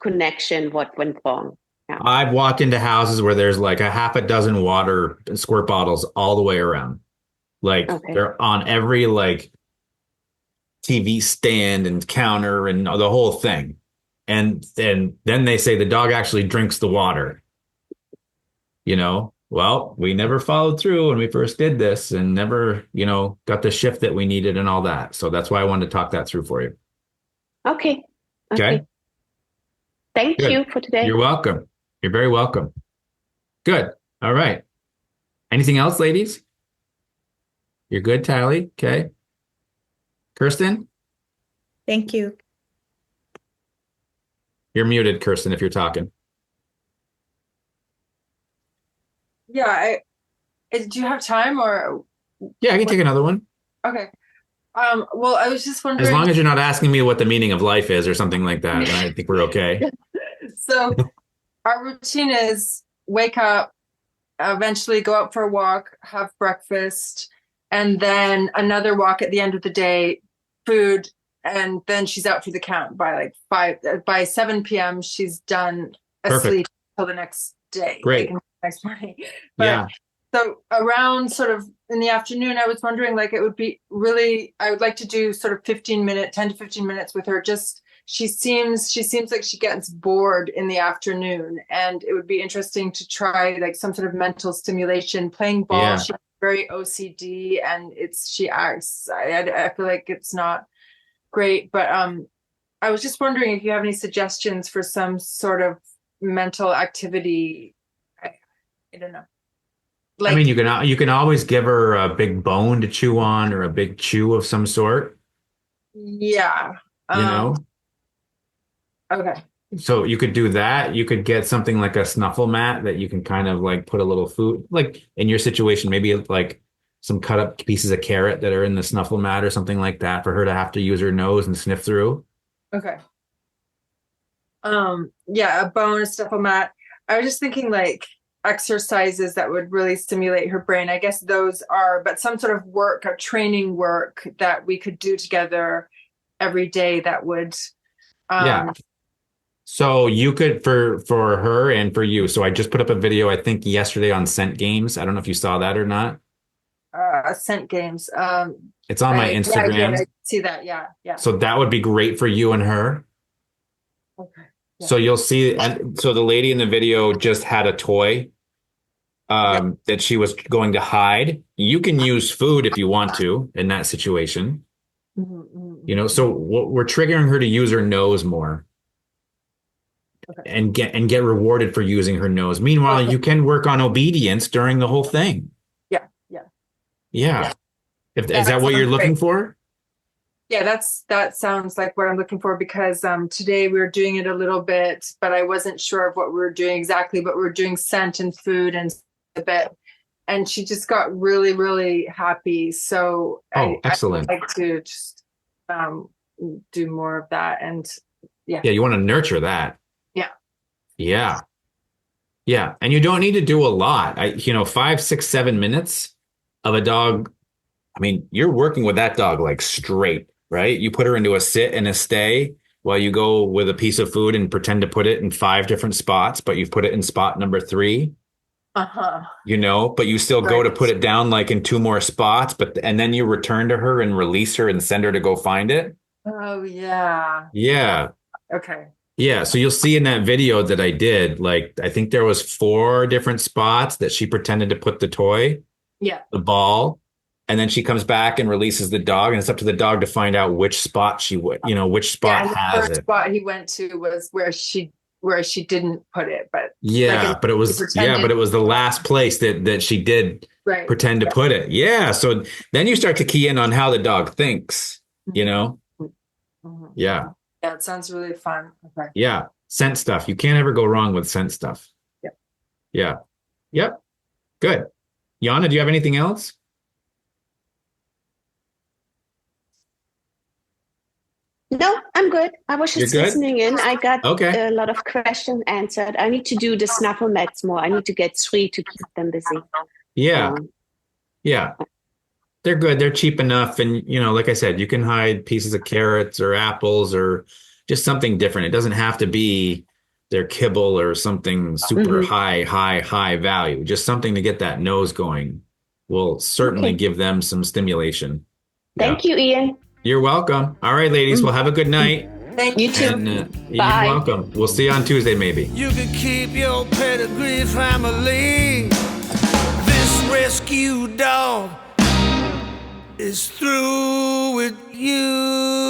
S6: connection what went wrong. Yeah.
S3: I've walked into houses where there's like a half a dozen water squirt bottles all the way around. Like they're on every TV stand and counter and the whole thing. And then they say the dog actually drinks the water. Well, we never followed through when we first did this and never, got the shift that we needed and all that. So that's why I wanted to talk that through for you.
S6: Okay. Thank you for today.
S3: You're welcome. You're very welcome. Good. All right. Anything else, ladies? You're good, Tally? Okay. Kirsten?
S1: Thank you.
S3: You're muted, Kirsten, if you're talking.
S5: Yeah. Do you have time or?
S3: Yeah, I can take another one.
S5: Okay. Well, I was just wondering.
S3: As long as you're not asking me what the meaning of life is or something like that, then I think we're okay.
S5: So our routine is wake up, eventually go out for a walk, have breakfast, and then another walk at the end of the day, food, and then she's out for the count by by 7 p.m. She's done asleep till the next day.
S3: Great.
S5: Next morning. But so around sort of in the afternoon, I was wondering, it would be really, I would like to do sort of 10 to 15 minutes with her. Just, she seems like she gets bored in the afternoon, and it would be interesting to try some sort of mental stimulation, playing ball. Yeah. She's very OCD, and she acts, I feel like it's not great, but I was just wondering if you have any suggestions for some sort of mental activity. I don't know.
S3: I mean, you can always give her a big bone to chew on, or a big chew of some sort.
S5: Yeah. Okay.
S3: So you could do that. You could get something like a snuffle mat that you can kind of put a little food, in your situation, maybe some cut up pieces of carrot that are in the snuffle mat or something like that for her to have to use her nose and sniff through.
S5: Okay. Yeah, a bone, a snuffle mat. I was just thinking exercises that would really stimulate her brain. I guess those are, but some sort of work or training work that we could do together every day that would.
S3: Yeah. So you could, for her and for you. So I just put up a video, I think yesterday, on scent games. I don't know if you saw that or not.
S5: Scent games.
S3: It's on my Instagram.
S5: I see that. Yeah.
S3: So that would be great for you and her.
S5: Okay. Yeah.
S3: So you'll see, and so the lady in the video just had a toy that she was going to hide. You can use food if you want to in that situation. Mm-hmm. So we're triggering her to use her nose more. Okay. And get rewarded for using her nose. Meanwhile, you can work on obedience during the whole thing. Yeah. Is that what you're looking for?
S5: Yeah, that sounds like what I'm looking for, because today we were doing it a little bit, but I wasn't sure of what we were doing exactly, but we were doing scent and food and a bit. And she just got really, really happy. So
S3: excellent.
S5: I'd like to just do more of that. And
S3: yeah, you want to nurture that.
S5: Yeah.
S3: Yeah. And you don't need to do a lot. 5, 6, 7 minutes of a dog. I mean, you're working with that dog straight, right? You put her into a sit and a stay while you go with a piece of food and pretend to put it in 5 different spots, but you've put it in spot number 3. But you still go to put it down in 2 more spots, and then you return to her and release her and send her to go find it.
S5: Oh, yeah.
S3: Yeah.
S5: Okay.
S3: Yeah. So you'll see in that video that I did, I think there was 4 different spots that she pretended to put the toy, the ball, and then she comes back and releases the dog, and it's up to the dog to find out which spot which spot has it. The first
S5: spot he went to was where she didn't put it, but
S3: but it was the last place that she did pretend to put it. Yeah. So then you start to key in on how the dog thinks,
S5: Mm-hmm.
S3: Yeah.
S5: Yeah, it sounds really fun. Okay.
S3: Yeah. Scent stuff. You can't ever go wrong with scent stuff. Yeah. Yep. Good. Yana, do you have anything else?
S6: No, I'm good. I was just listening in. I got a lot of questions answered. I need to do the snuffle mats more. I need to get 3 to keep them busy.
S3: Yeah. Yeah. They're good. They're cheap enough. And, like I said, you can hide pieces of carrots or apples or just something different. It doesn't have to be their kibble or something super high value. Just something to get that nose going will certainly give them some stimulation.
S6: Thank you, Ian.
S3: You're welcome. All right, ladies. Well, have a good night.
S5: Thank you.
S6: You too.
S3: And, you're welcome. We'll see you on Tuesday, maybe.
S7: You can keep your pedigree family. This rescue dog is through with you.